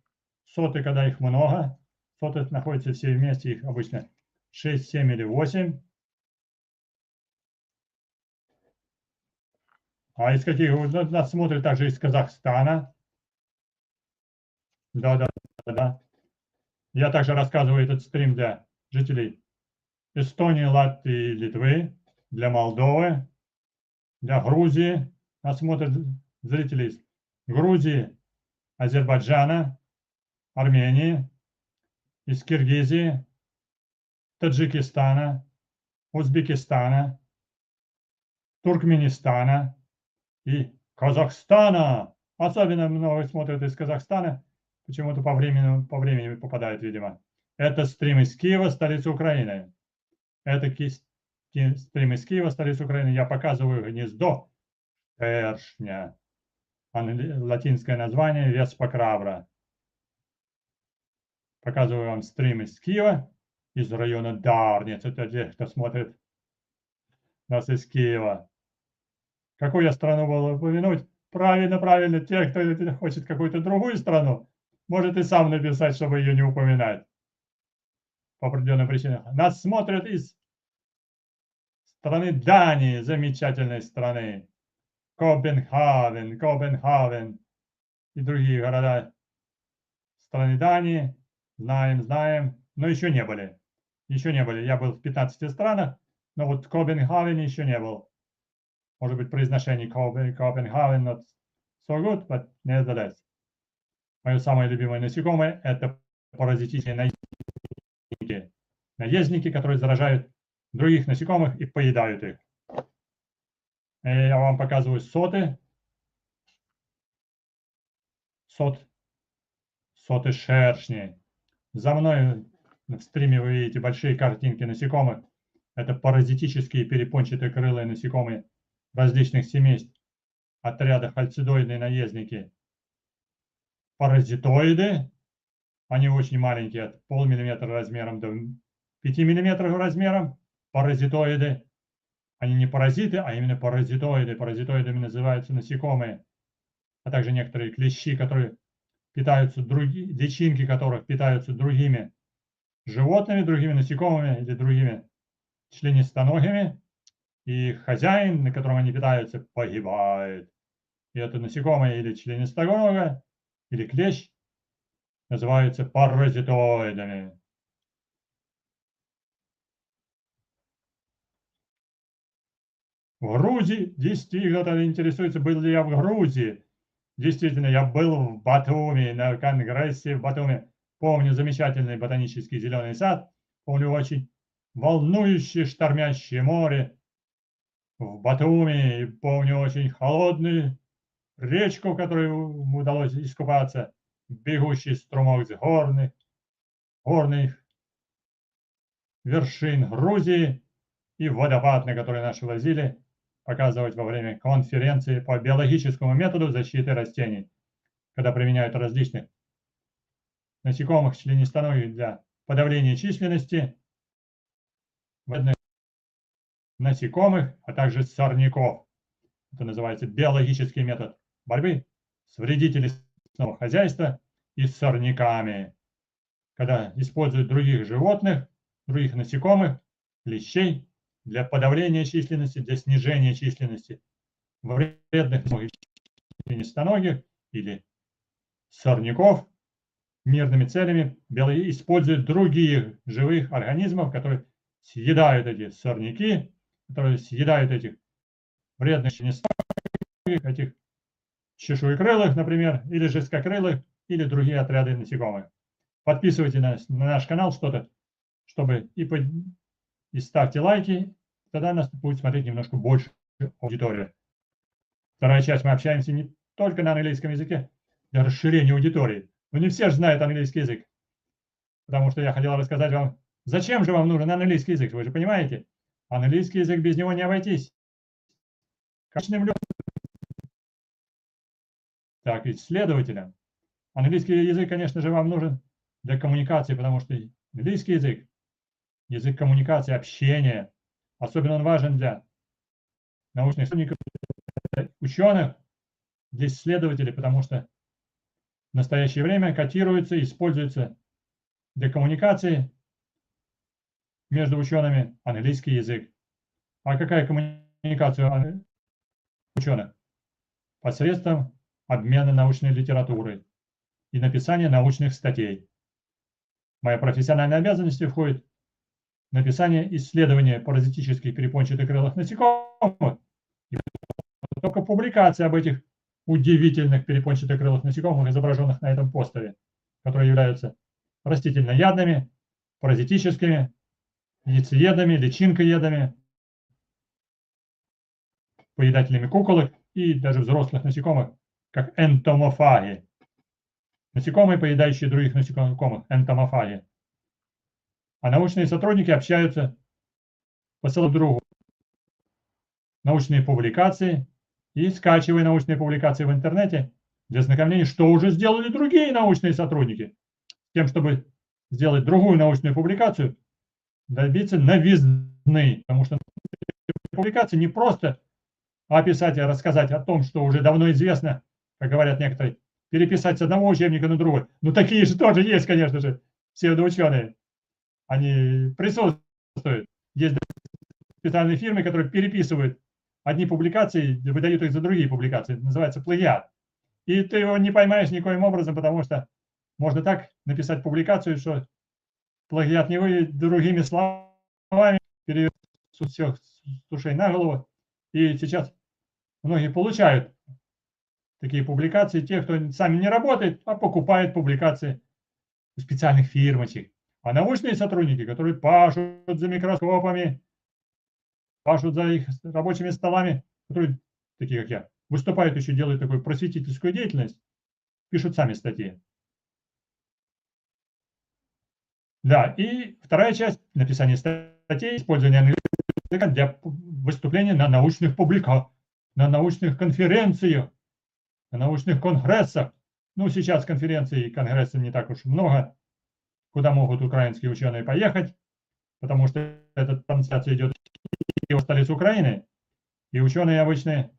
соты, когда их много. Соты находятся все вместе, их обычно 6, 7 или 8. А из каких? Нас смотрят также из Казахстана. Да. Я также рассказываю этот стрим для жителей Эстонии, Латвии и Литвы, для Молдовы, для Грузии. Нас смотрят зрители из Грузии, Азербайджана, Армении, из Киргизии, Таджикистана, Узбекистана, Туркменистана и Казахстана. Особенно много смотрят из Казахстана. Почему-то по времени попадает, видимо. Это стрим из Киева, столицы Украины. Это стрим из Киева, столицы Украины. Я показываю гнездо шершня. Латинское название Веспа крабра. Показываю вам стрим из Киева, из района Дарниц. Это те, кто смотрит нас из Киева. Какую я страну был упомянуть? Правильно. Те, кто хочет какую-то другую страну, может и сам написать, чтобы ее не упоминать. По определенным причинам. Нас смотрят из страны Дании, замечательной страны. Копенгаген и другие города страны Дании. Знаем, но еще не были. Я был в 15 странах, но вот в Копенгагене еще не был. Может быть, произношение Копенгаген not so good, but nevertheless. Мое самое любимое насекомое – это паразитичные наездники, которые заражают других насекомых и поедают их. И я вам показываю соты. Соты шершни. За мной в стриме вы видите большие картинки насекомых. Это паразитические перепончатокрылые насекомые различных семейств, отряда хальцидоидные наездники. Паразитоиды, они очень маленькие, от полмиллиметра размером до 5 миллиметров размером. Паразитоиды, они не паразиты, а именно паразитоиды. Паразитоидами называются насекомые, а также некоторые клещи, которые питаются, личинки которых питаются другими животными, другими насекомыми или другими членистоногими, и хозяин, на котором они питаются, погибает. И это насекомое или членистоногое, или клещ называются паразитоидами. В Грузии, действительно, кто-то интересуется, был ли я в Грузии. Действительно, я был в Батуми, на конгрессе в Батуми. Помню замечательный ботанический зеленый сад, помню очень волнующее штормящее море в Батуми, и помню очень холодную речку, в которой удалось искупаться, бегущий струмок с горных вершин Грузии и водопад, на который нас возили показывать во время конференции по биологическому методу защиты растений, когда применяют различных насекомых, членистоногих для подавления численности, насекомых, а также сорняков. Это называется биологический метод борьбы с вредителями лесного хозяйства и сорняками, когда используют других животных, других насекомых, клещей для подавления численности, для снижения численности вредных членистоногих или сорняков мирными целями, используют других живых организмов, которые съедают эти сорняки, которые съедают этих вредных членистоногих, этих чешуекрылых, например, или жесткокрылых, или другие отряды насекомых. Подписывайтесь на наш канал, чтобы и ставьте лайки, тогда нас будет смотреть немножко больше аудитория. Вторая часть, мы общаемся не только на английском языке для расширения аудитории. Но не все же знают английский язык. Потому что я хотел рассказать вам, зачем же вам нужен английский язык, вы же понимаете? Английский язык, без него не обойтись. Так, исследователям. Английский язык, конечно же, вам нужен для коммуникации, потому что английский язык, язык коммуникации, общения, особенно он важен для научных сотрудников, ученых, для исследователей, потому что в настоящее время котируется, используется для коммуникации между учеными английский язык. А какая коммуникация ученых? Посредством обмена научной литературой и написания научных статей. Моя профессиональная обязанность входит в написание исследования паразитических перепончатокрылых насекомых, и только публикация об этих удивительных перепончатокрылых насекомых, изображенных на этом постере, которые являются растительноядными, паразитическими, яйцеедами, личинкоедами, поедателями куколок и даже взрослых насекомых, как энтомофаги. Насекомые, поедающие других насекомых, энтомофаги. А научные сотрудники общаются по целому другу. Научные публикации и скачивая научные публикации в интернете для ознакомления, что уже сделали другие научные сотрудники, с тем, чтобы сделать другую научную публикацию, добиться новизны, потому что публикация не просто описать и рассказать о том, что уже давно известно, как говорят некоторые, переписать с одного учебника на другой. Ну, такие же тоже есть, конечно же, псевдоученые. Они присутствуют. Есть специальные фирмы, которые переписывают одни публикации, выдают их за другие публикации. Это называется плагиат. И ты его не поймаешь никоим образом, потому что можно так написать публикацию, что плагиат не выйдет другими словами, переведут все с ушей на голову. И сейчас многие получают такие публикации, те, кто сами не работает, а покупает публикации у специальных фирмочек. А научные сотрудники, которые пашут за микроскопами, пашут за их рабочими столами, которые, такие как я, выступают еще, делают такую просветительскую деятельность, пишут сами статьи. Да, и вторая часть – написание статей, использование английского языка для выступления на научных публикациях, на научных конференциях, на научных конгрессах. Ну, сейчас конференций и конгрессов не так уж много, куда могут украинские ученые поехать, потому что эта трансляция идет в столицу Украины, и ученые обычно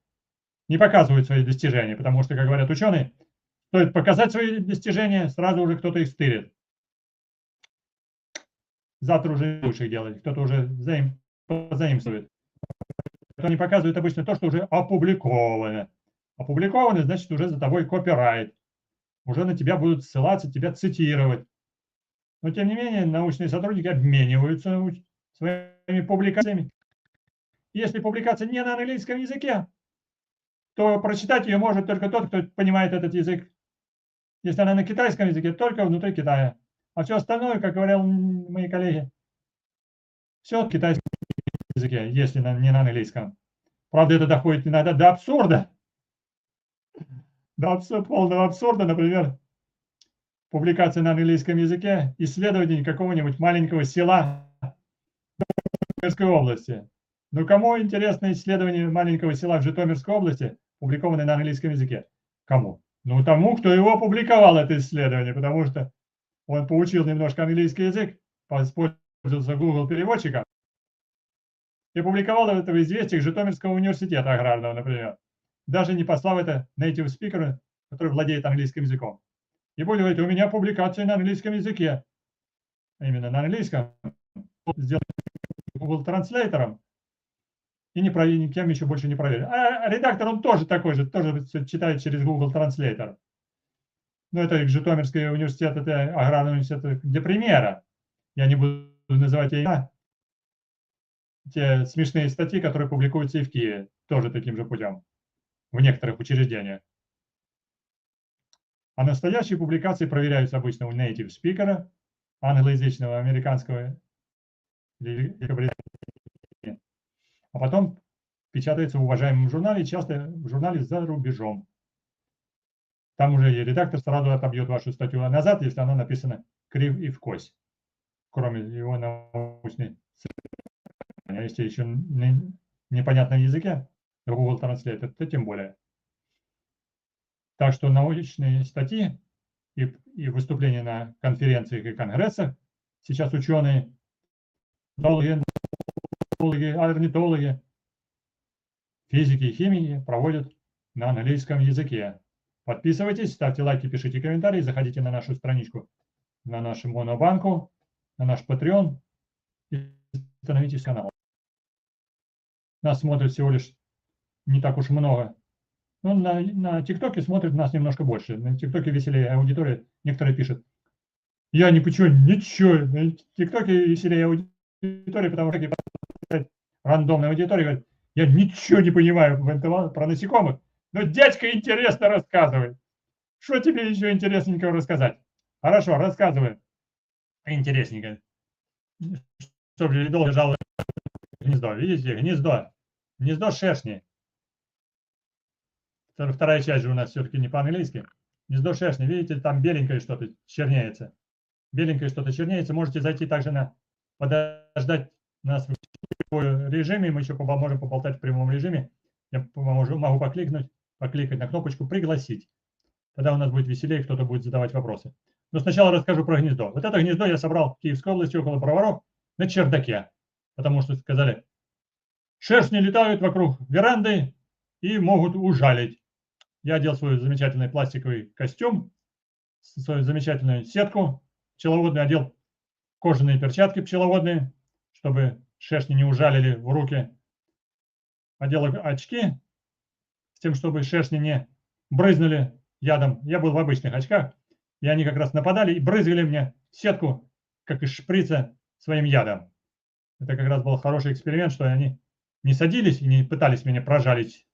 не показывают свои достижения, потому что, как говорят ученые, стоит показать свои достижения, сразу уже кто-то их стырит. Завтра уже лучше делать, кто-то уже позаимствует. Кто не показывает обычно то, что уже опубликовано. Опубликовано, значит, уже за тобой копирайт. Уже на тебя будут ссылаться, тебя цитировать. Но, тем не менее, научные сотрудники обмениваются своими публикациями. Если публикация не на английском языке, то прочитать ее может только тот, кто понимает этот язык. Если она на китайском языке, только внутри Китая. А все остальное, как говорили мои коллеги, все в китайском языке, если не на английском. Правда, это доходит иногда до абсурда. До полного абсурда, например, публикация на английском языке исследования какого-нибудь маленького села в Житомирской области. Ну, кому интересно исследование маленького села в Житомирской области, опубликованное на английском языке? Кому? Ну, тому, кто его опубликовал, это исследование, потому что он поучил немножко английский язык, воспользовался Google переводчиком и опубликовал это в известиях Житомирского университета аграрного, например. Даже не послав это native speaker, который владеет английским языком. И будет говорить, у меня публикация на английском языке. Именно на английском. Сделать Google транслейтором. И никем еще больше не проверить. А редактор, он тоже такой же, тоже читает через Google транслейтор. Но это Житомирский университет, это аграрный университет для примера. Я не буду называть имена. Те смешные статьи, которые публикуются и в Киеве, тоже таким же путем. В некоторых учреждениях. А настоящие публикации проверяются обычно у native speaker, англоязычного, американского, а потом печатается в уважаемом журнале, часто в журнале за рубежом. Там уже и редактор сразу отобьет вашу статью назад, если она написана крив и вкось, кроме его научной ссылки. А если еще на непонятном языке, Google Translate, то тем более. Так что научные статьи и выступления на конференциях и конгрессах сейчас ученые, биологи, орнитологи, физики и химики проводят на английском языке. Подписывайтесь, ставьте лайки, пишите комментарии, заходите на нашу страничку, на нашу Monobank, на наш Patreon и становитесь каналом. Нас смотрит всего лишь не так уж много. Ну, на ТикТоке смотрит нас немножко больше. На ТикТоке веселее аудитория. Некоторые пишут, я ничего. На ТикТоке веселее аудитория, потому что рандомная аудитория говорит, я ничего не понимаю про насекомых, но дядька интересно рассказывает. Что тебе еще интересненького рассказать? Хорошо, рассказывай. Интересненько. Чтобы долго лежало гнездо. Видите, гнездо шершни. Вторая часть же у нас все-таки не по-английски. Гнездо шершни, видите, там беленькое что-то чернеется. Беленькое что-то чернеется. Можете зайти также подождать нас в режиме. Мы еще можем поболтать в прямом режиме. Я могу покликать на кнопочку «Пригласить». Тогда у нас будет веселее, кто-то будет задавать вопросы. Но сначала расскажу про гнездо. Вот это гнездо я собрал в Киевской области около Броваров на чердаке. Потому что сказали, шершни летают вокруг веранды и могут ужалить. Я одел свой замечательный пластиковый костюм, свою замечательную сетку пчеловодную, одел кожаные перчатки пчеловодные, чтобы шершни не ужалили в руки. Одел очки с тем, чтобы шершни не брызнули ядом. Я был в обычных очках, и они как раз нападали и брызгали мне сетку, как из шприца, своим ядом. Это как раз был хороший эксперимент, что они не садились и не пытались меня прожалить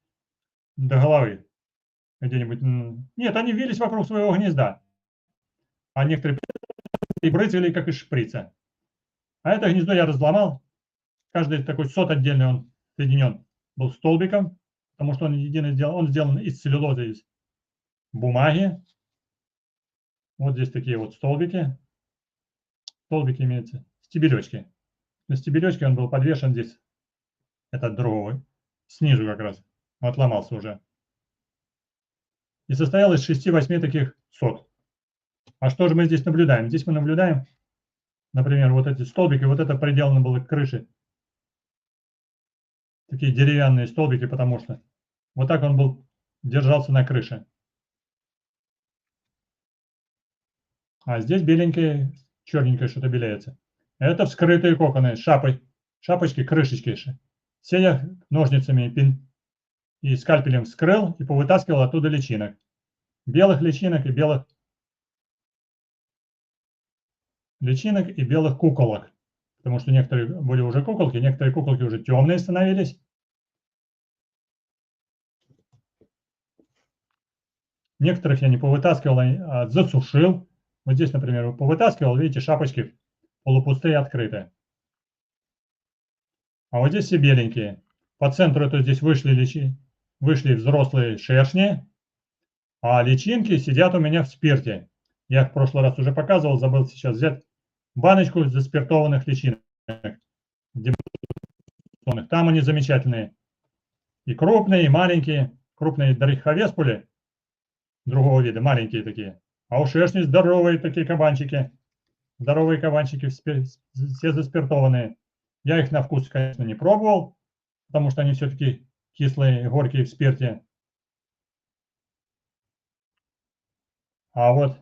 до головы. Где-нибудь. Нет, они вились вокруг своего гнезда. А некоторые и брызгали, как из шприца. А это гнездо я разломал. Каждый такой сот отдельный, он соединен был столбиком, потому что он единый сделан. Он сделан из целлюлозы, из бумаги. Вот здесь такие вот столбики. столбики имеются, стебелечки. На стебелечке он был подвешен здесь, этот другой, снизу как раз, отломался уже. И состоял из 6-8 таких сот. А что же мы здесь наблюдаем? Здесь мы наблюдаем, например, вот эти столбики, вот это приделано было к крыше. Такие деревянные столбики, потому что вот так он был, держался на крыше. А здесь беленькое, черненькое что-то белеется. Это вскрытые коконы, шапочки, крышечки. Все я ножницами и скальпелем вскрыл и повытаскивал оттуда личинок. Белых личинок и белых куколок. Потому что некоторые были уже куколки, некоторые куколки уже темные становились. Некоторых я не повытаскивал, а засушил. Вот здесь, например, повытаскивал, видите, шапочки полупустые, открытые. А вот здесь все беленькие. По центру это здесь вышли взрослые шершни, а личинки сидят у меня в спирте. Я их в прошлый раз уже показывал, забыл сейчас взять баночку заспиртованных личинок. Там они замечательные. И крупные, и маленькие. Крупные дриховеспули другого вида, маленькие такие. А у шершней здоровые такие кабанчики. Здоровые кабанчики, все заспиртованные. Я их на вкус, конечно, не пробовал, потому что они все-таки кислые, горькие в спирте. А вот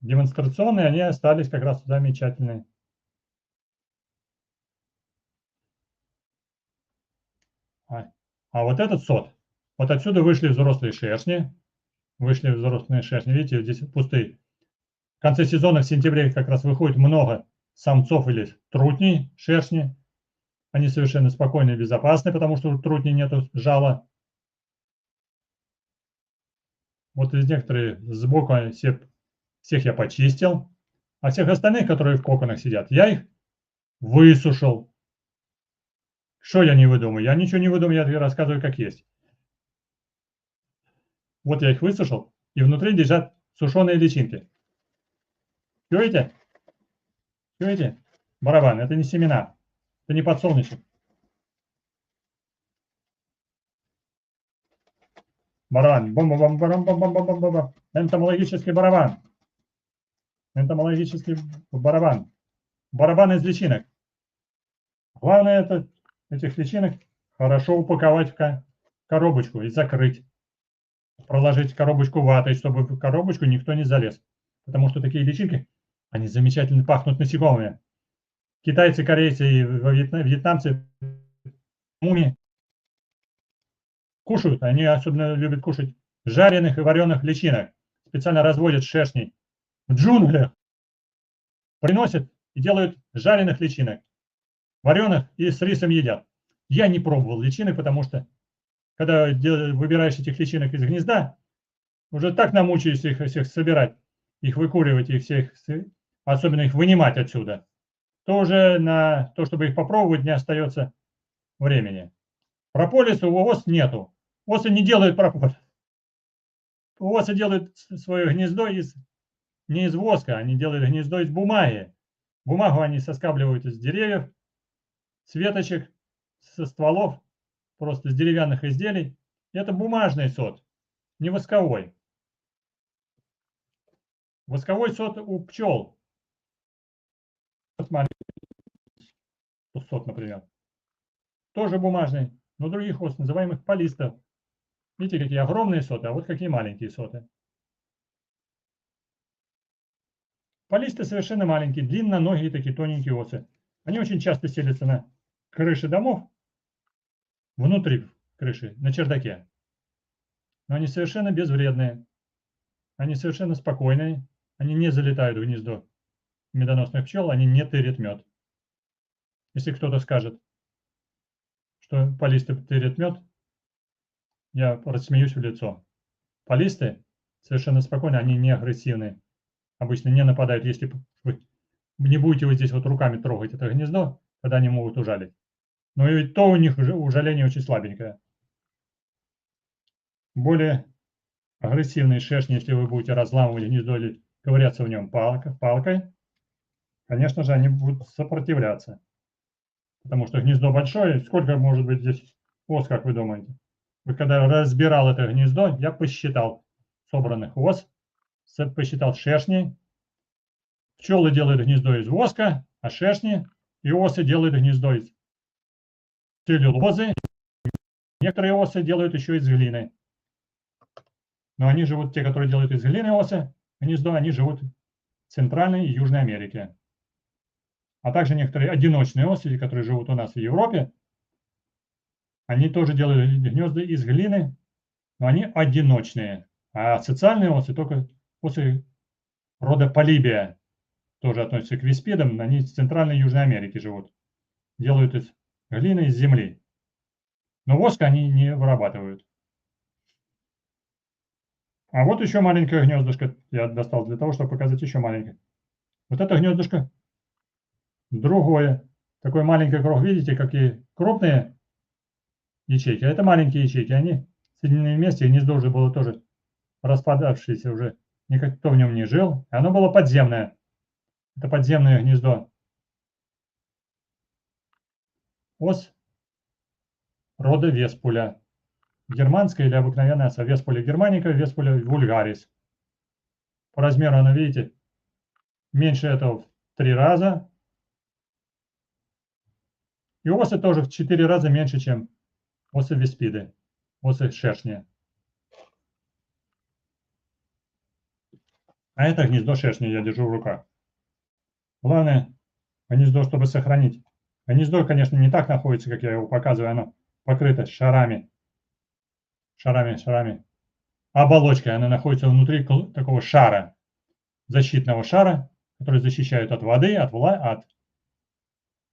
демонстрационные, они остались как раз замечательные. А вот этот сот, вот отсюда вышли взрослые шершни. Видите, здесь пустые. В конце сезона, в сентябре, как раз выходит много самцов или трутней, шершни. Они совершенно спокойны и безопасны, потому что у трутней нету жала. Вот из некоторых сбоку всех я почистил, а всех остальных, которые в коконах сидят, я их высушил. Что я не выдумаю? Я ничего не выдумаю, я рассказываю как есть. Вот я их высушил, и внутри лежат сушеные личинки. Чуете? Чуете? Барабан, это не семена, это не подсолнечник. Барабан, бом-бом-бом-бом-бом-бом-бом-бом. Энтомологический барабан. Энтомологический барабан. Барабан из личинок. Главное это этих личинок хорошо упаковать в коробочку и закрыть. Проложить коробочку ватой, чтобы в коробочку никто не залез. Потому что такие личинки, они замечательно пахнут насекомыми. Китайцы, корейцы и вьетнамцы кушают, они особенно любят кушать жареных и вареных личинок. Специально разводят шершней в джунглях. Приносят и делают жареных личинок. Вареных и с рисом едят. Я не пробовал личинок, потому что когда выбираешь этих личинок из гнезда, уже так намучаюсь их всех собирать, их выкуривать, их всех, особенно их вынимать отсюда, то уже на то, чтобы их попробовать, не остается времени. Прополиса у ос нету. Осы не делают прополис. Осы делают свое гнездо не из воска, они делают гнездо из бумаги. Бумагу они соскабливают из деревьев, с веточек, со стволов, просто с деревянных изделий. Это бумажный сот, не восковой. Восковой сот у пчел. Сот, например. Тоже бумажный, но других ос, называемых полистов. Видите, какие огромные соты, а вот какие маленькие соты. Полисты совершенно маленькие, длинноногие такие тоненькие осы. Они очень часто селятся на крыше домов, внутри крыши, на чердаке. Но они совершенно безвредные. Они совершенно спокойные. Они не залетают в гнездо медоносных пчел, они не тырят мед. Если кто-то скажет, что полисты тырят мед, я рассмеюсь в лицо. Полисты совершенно спокойно, они не агрессивные. Обычно не нападают, если вы не будете вот здесь вот руками трогать это гнездо, тогда они могут ужалить. Но и то у них ужаление очень слабенькое. Более агрессивные шершни, если вы будете разламывать гнездо или ковыряться в нем палкой, конечно же, они будут сопротивляться. Потому что гнездо большое. Сколько может быть здесь ос, как вы думаете? Вот когда разбирал это гнездо, я посчитал собранных ос, посчитал шершни. Пчелы делают гнездо из воска, а шершни и осы делают гнездо из целлюлозы. Некоторые осы делают еще из глины. Но они живут, те, которые делают из глины осы, гнездо, они живут в Центральной и Южной Америке. А также некоторые одиночные осы, которые живут у нас в Европе, они тоже делают гнезда из глины, но они одиночные. А социальные осы, только осы рода полибия, тоже относятся к виспидам, они в Центральной и Южной Америке живут. Делают из глины, из земли. Но воск они не вырабатывают. А вот еще маленькое гнездышко я достал для того, чтобы показать еще маленькое. Вот это гнездышко другое. Такой маленький круг, видите, какие крупные ячейки. А это маленькие ячейки. Они соединены вместе. Гнездо уже было тоже распадавшееся уже. Никто в нем не жил. И оно было подземное. Это подземное гнездо. Ос рода веспуля. Германская или обыкновенная оса. Веспуля германика, веспуля вульгарис. По размеру она, видите, меньше этого в 3 раза. И осы тоже в 4 раза меньше, чем осы веспиды, осы шершни. А это гнездо шершни я держу в руках. Главное, гнездо, чтобы сохранить. Гнездо, конечно, не так находится, как я его показываю. Оно покрыто шарами. Шарами. Оболочкой. Она находится внутри такого шара. Защитного шара, который защищает от воды, от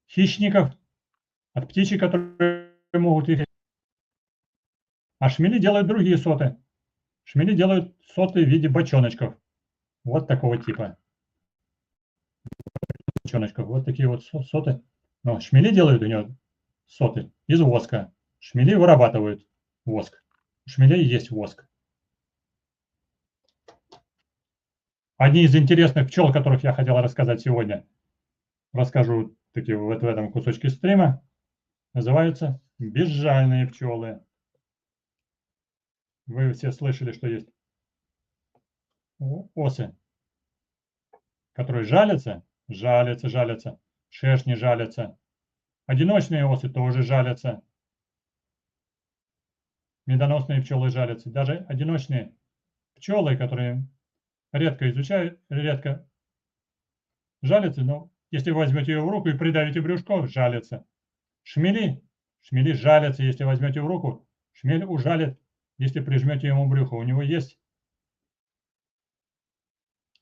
хищников, от птичек, которые могут их. А шмели делают другие соты. Шмели делают соты в виде бочоночков. Вот такого типа. Бочоночков. Вот такие вот соты. Но шмели делают у него соты из воска. Шмели вырабатывают воск. У шмелей есть воск. Одни из интересных пчел, о которых я хотел рассказать сегодня, расскажу таки в этом кусочке стрима, называются безжальные пчелы. Вы все слышали, что есть осы, которые жалятся, шершни жалятся, одиночные осы тоже жалятся, медоносные пчелы жалятся, даже одиночные пчелы, которые редко жалятся, но если вы возьмете ее в руку и придавите брюшко, жалятся. Шмели жалятся, если возьмете в руку, шмель ужалит, если прижмете ему брюхо. У него есть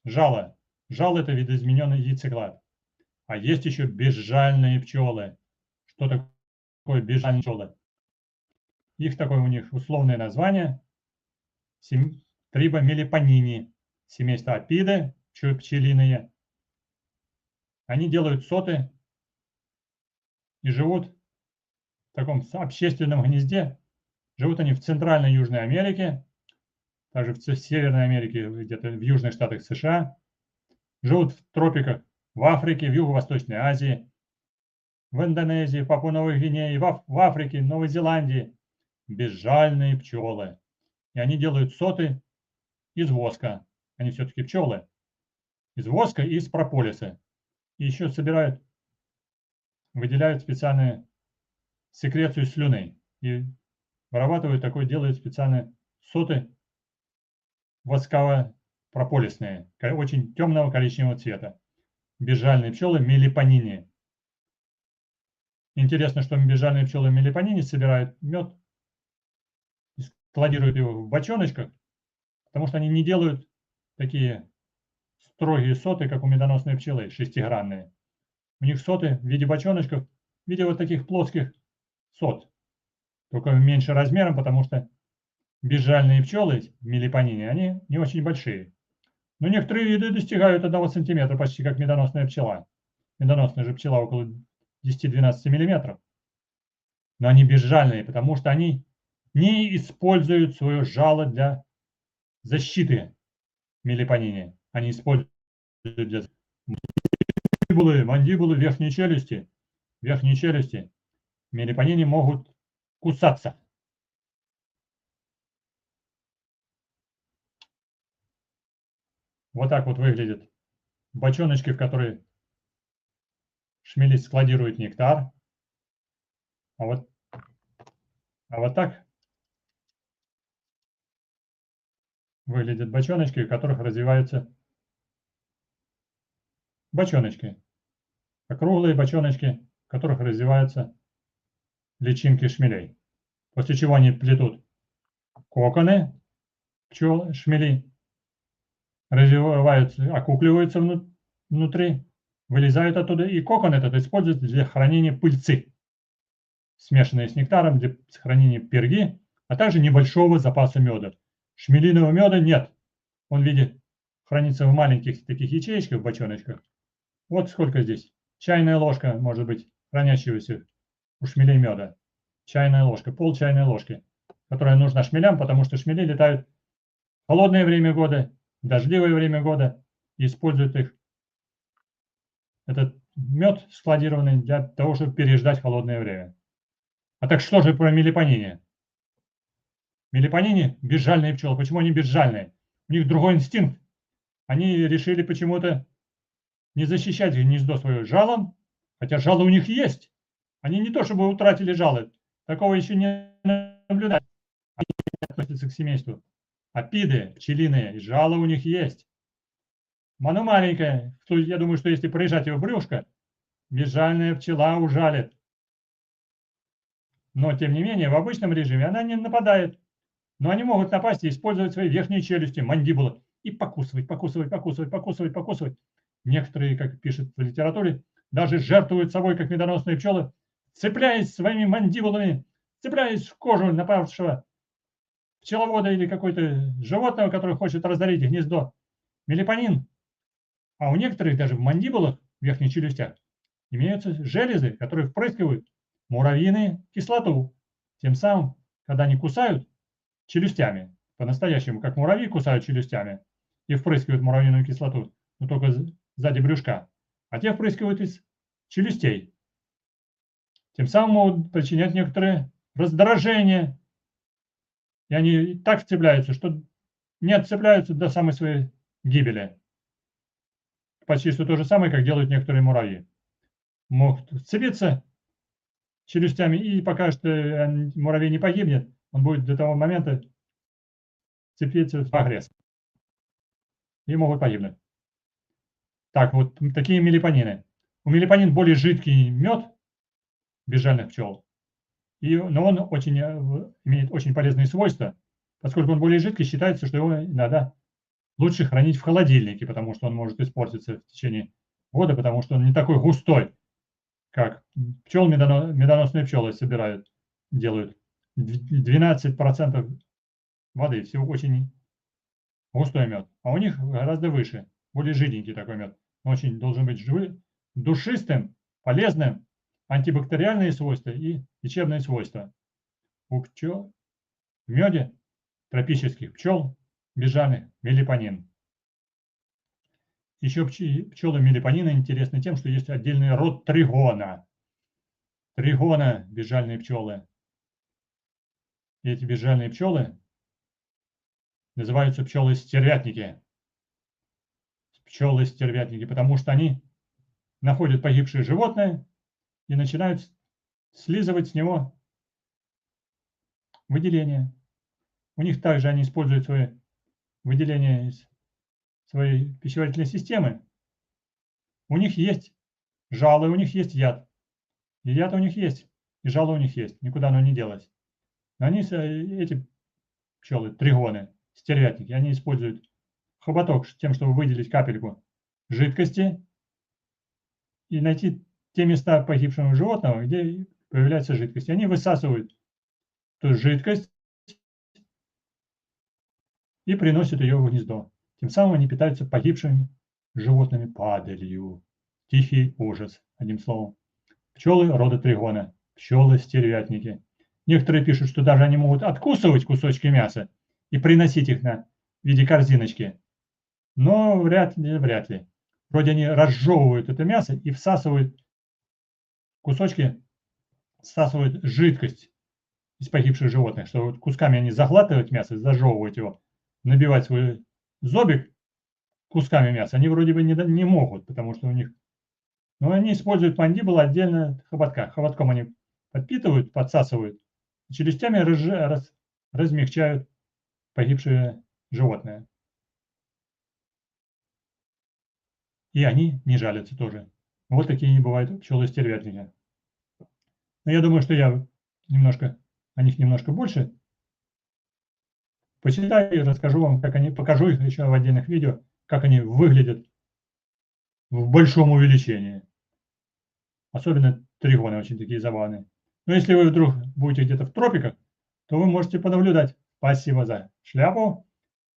жало. Жало – это видоизмененный яйцеклад. А есть еще безжальные пчелы. Что такое безжальные пчелы? Их такое у них условное название – трибомелипонини. Семейство апиды, пчелиные. Они делают соты и живут в таком общественном гнезде. Живут они в Центральной и Южной Америке, также в Северной Америке, где-то в южных штатах США. Живут в тропиках в Африке, в Юго-Восточной Азии, в Индонезии, в Папуа-Новой Гвинее, в Африке, в Новой Зеландии. Безжальные пчелы. И они делают соты из воска. Они все-таки пчелы. Из воска и из прополиса. И еще выделяют специальную секрецию слюны. И вырабатывают делают специальные соты восково-прополисные, очень темного коричневого цвета. Безжальные пчелы мелипонини. Интересно, что безжальные пчелы мелипонини собирают мед, складируют его в бочоночках, потому что они не делают такие строгие соты, как у медоносной пчелы, шестигранные. У них соты в виде бочоночков, в виде вот таких плоских сот, только меньше размером, потому что безжальные пчелы мелипонини, они не очень большие. Но некоторые виды достигают 1 сантиметра, почти как медоносная пчела. Медоносная же пчела около 10-12 миллиметров. Но они безжальные, потому что они не используют свое жало для защиты мелипонини. Они используют для мандибулы верхней челюсти, мелипонины могут кусаться. Вот так вот выглядят бочоночки, в которые шмели складируют нектар. А вот так выглядят бочоночки, в которых развиваются бочоночки. Округлые бочоночки, в которых развиваются личинки шмелей. После чего они плетут коконы пчел, шмелей, развиваются, окукливаются внутри, вылезают оттуда, и кокон этот используется для хранения пыльцы, смешанной с нектаром для хранения перги, а также небольшого запаса меда. Шмелиного меда нет. Он в виде хранится в маленьких таких ячеечках, бочоночках. Вот сколько здесь. Чайная ложка, может быть, хранящегося у шмелей меда. Чайная ложка, пол чайной ложки, которая нужна шмелям, потому что шмели летают в холодное время года, в дождливое время года, и используют их, этот мед складированный, для того, чтобы переждать холодное время. А так что же про мелипонини? Мелипонини – безжальные пчелы. Почему они безжальные? У них другой инстинкт. Они решили почему-то не защищать гнездо свое жалом, хотя жало у них есть. Они не то чтобы утратили жало, такого еще не наблюдать. Они относятся к семейству. Апиды, пчелиные, жало у них есть. Оно маленькое. Я думаю, что если проезжать его брюшко, безжальная пчела ужалит. Но, тем не менее, в обычном режиме она не нападает. Но они могут напасть и использовать свои верхние челюсти, мандибулы, и покусывать. Некоторые, как пишут в литературе, даже жертвуют собой, как медоносные пчелы, цепляясь своими мандибулами, цепляясь в кожу напавшего пчеловода или какой-то животного, который хочет разорить гнездо. Мелипонин. А у некоторых даже в мандибулах, в верхних челюстях, имеются железы, которые впрыскивают муравьиную кислоту. Тем самым, когда они кусают челюстями, по-настоящему, как муравьи кусают челюстями и впрыскивают муравьиную кислоту, но только сзади брюшка, а те впрыскивают из челюстей. Тем самым могут причинять некоторые раздражения. И они так вцепляются, что не отцепляются до самой своей гибели. Почти что то же самое, как делают некоторые муравьи. Могут вцепиться челюстями, и пока что муравей не погибнет, он будет до того момента цепиться в агресс. И могут погибнуть. Так, вот такие мелипонины. У мелипонин более жидкий мед безжальных пчел, но он имеет очень полезные свойства. Поскольку он более жидкий, считается, что его иногда лучше хранить в холодильнике, потому что он может испортиться в течение года, потому что он не такой густой, как медоносные пчелы делают. 12% воды, всего очень густой мед. А у них гораздо выше, более жиденький такой мед. Он очень должен быть душистым, полезным, антибактериальные свойства и лечебные свойства. У пчел в меде тропических пчел безжальных мелипонин. Еще пчелы мелипонина интересны тем, что есть отдельный род тригона. Тригона безжальные пчелы. И эти безжальные пчелы называются пчелы-стервятники. Пчелы-стервятники, потому что они находят погибшее животное и начинают слизывать с него выделения. У них также они используют свои выделения из своей пищеварительной системы. У них есть жало, у них есть яд. И яд у них есть, и жало у них есть. Никуда оно не делось. Но они, эти пчелы, тригоны, стервятники, они используют хоботок тем, чтобы выделить капельку жидкости и найти те места погибшего животного, где появляется жидкость. И они высасывают эту жидкость и приносят ее в гнездо. Тем самым они питаются погибшими животными падалью. Тихий ужас, одним словом. Пчелы рода тригона, пчелы-стервятники. Некоторые пишут, что даже они могут откусывать кусочки мяса и приносить их в виде корзиночки. Но вряд ли. вроде они разжевывают это мясо и всасывают кусочки, всасывают жидкость из погибших животных, что вот кусками они заглатывают мясо, зажевывают его, набивать свой зобик кусками мяса, они вроде бы не могут, потому что у них... Но они используют мандибулу отдельно от хоботка. Хоботком они подпитывают, подсасывают, челюстями размягчают погибшее животное. И они не жалятся тоже. Вот такие они бывают пчелы-стервятники. Но я думаю, что я немножко о них немножко больше почитаю и расскажу вам, как они, покажу их еще в отдельных видео, как они выглядят в большом увеличении. Особенно тригоны очень такие забавные. Но если вы вдруг будете где-то в тропиках, то вы можете понаблюдать. Спасибо за шляпу.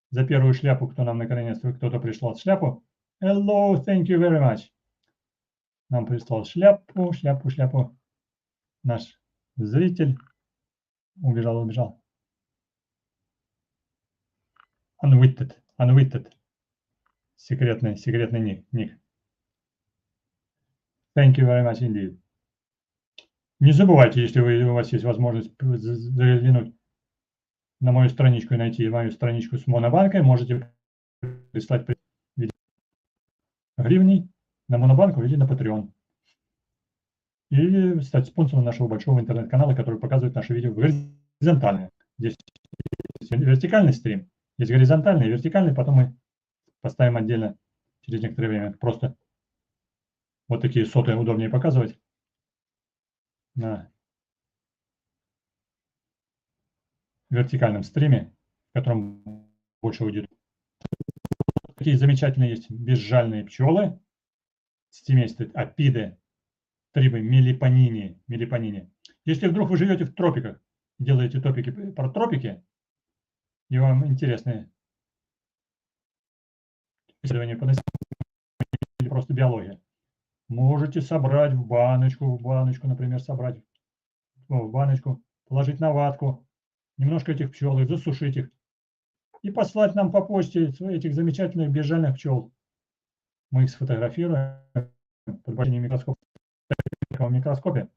За первую шляпу, кто нам наконец-то кто-то прислал шляпу. Hello, thank you very much. Нам прислал шляпу. Наш зритель. Убежал. Unwitted. Секретный ник. Thank you very much indeed. Не забывайте, если у вас есть возможность заглянуть на мою страничку и найти мою страничку с Monobank, можете прислать гривней на Monobank или на Patreon. Или стать спонсором нашего большого интернет-канала, который показывает наши видео горизонтально. Здесь есть вертикальный стрим, есть горизонтальный и вертикальный, потом мы поставим отдельно через некоторое время. Просто вот такие соты удобнее показывать на вертикальном стриме, в котором больше аудитории. Такие замечательные есть безжальные пчелы, семейство апиды, трибы мелипонини. Если вдруг вы живете в тропиках, делаете топики про тропики, и вам интересны исследования по насекомым или просто биология, можете собрать в баночку, например, собрать в баночку, положить на ватку, немножко этих пчел, и засушить их, и послать нам по почте этих замечательных безжальных пчел. Мы их сфотографируем под большим микроскопе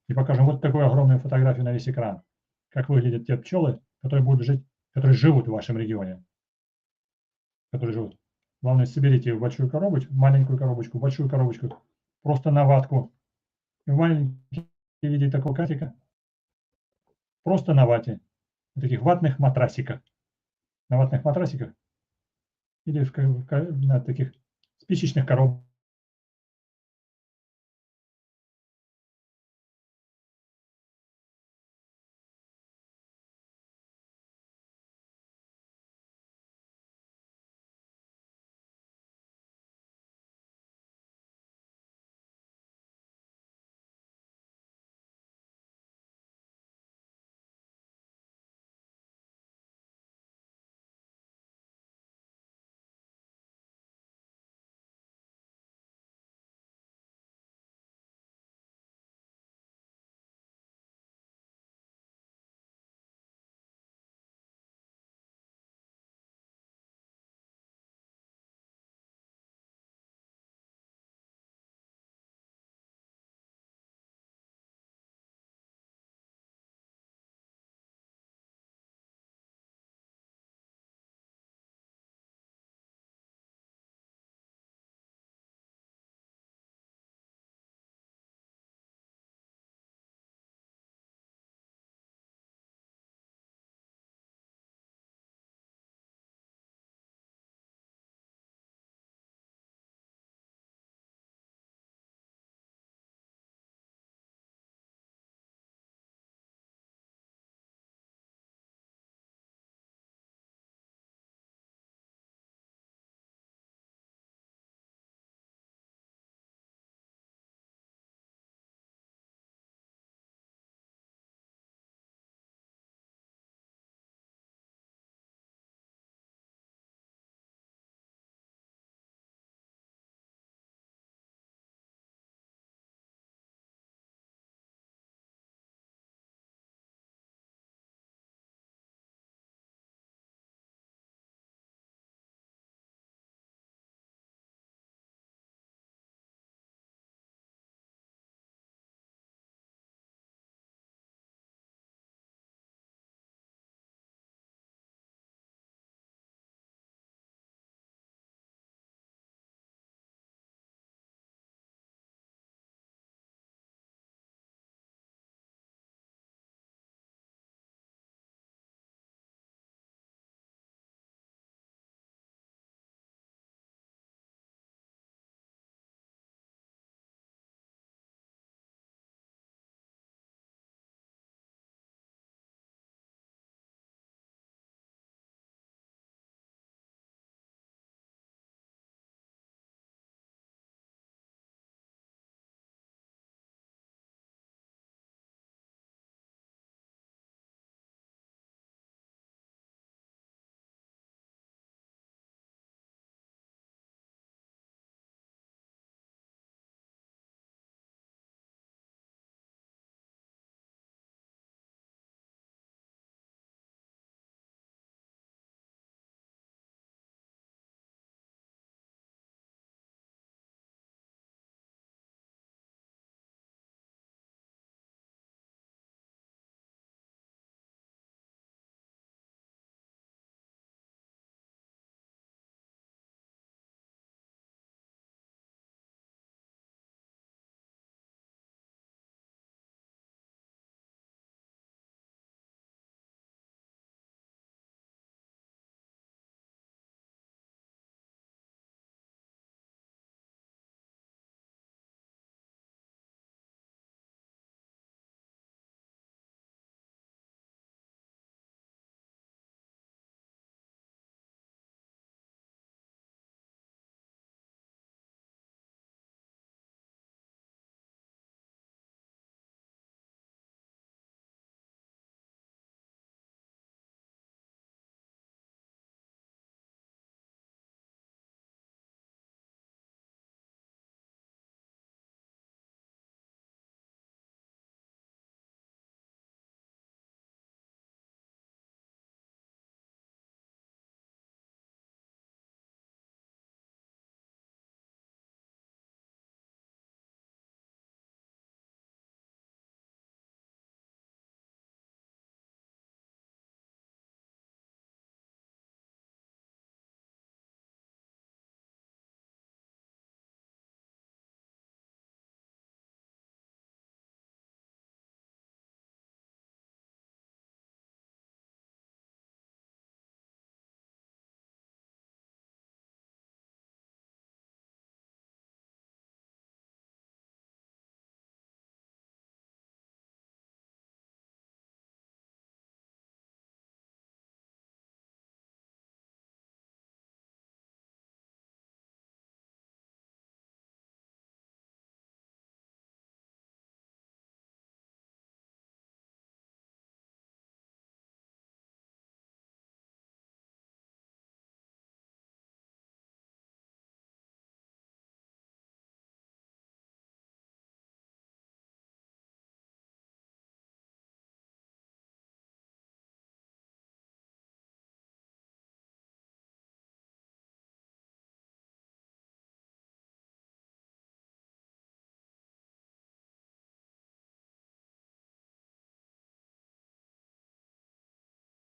и покажем вот такую огромную фотографию на весь экран, как выглядят те пчелы, которые будут жить, которые живут в вашем регионе. Главное, соберите в большую коробочку, маленькую коробочку, большую коробочку, просто на ватку. В маленьком виде такого картика, просто на вате, на таких ватных матрасиках. На ватных матрасиках или на таких спичечных коробках.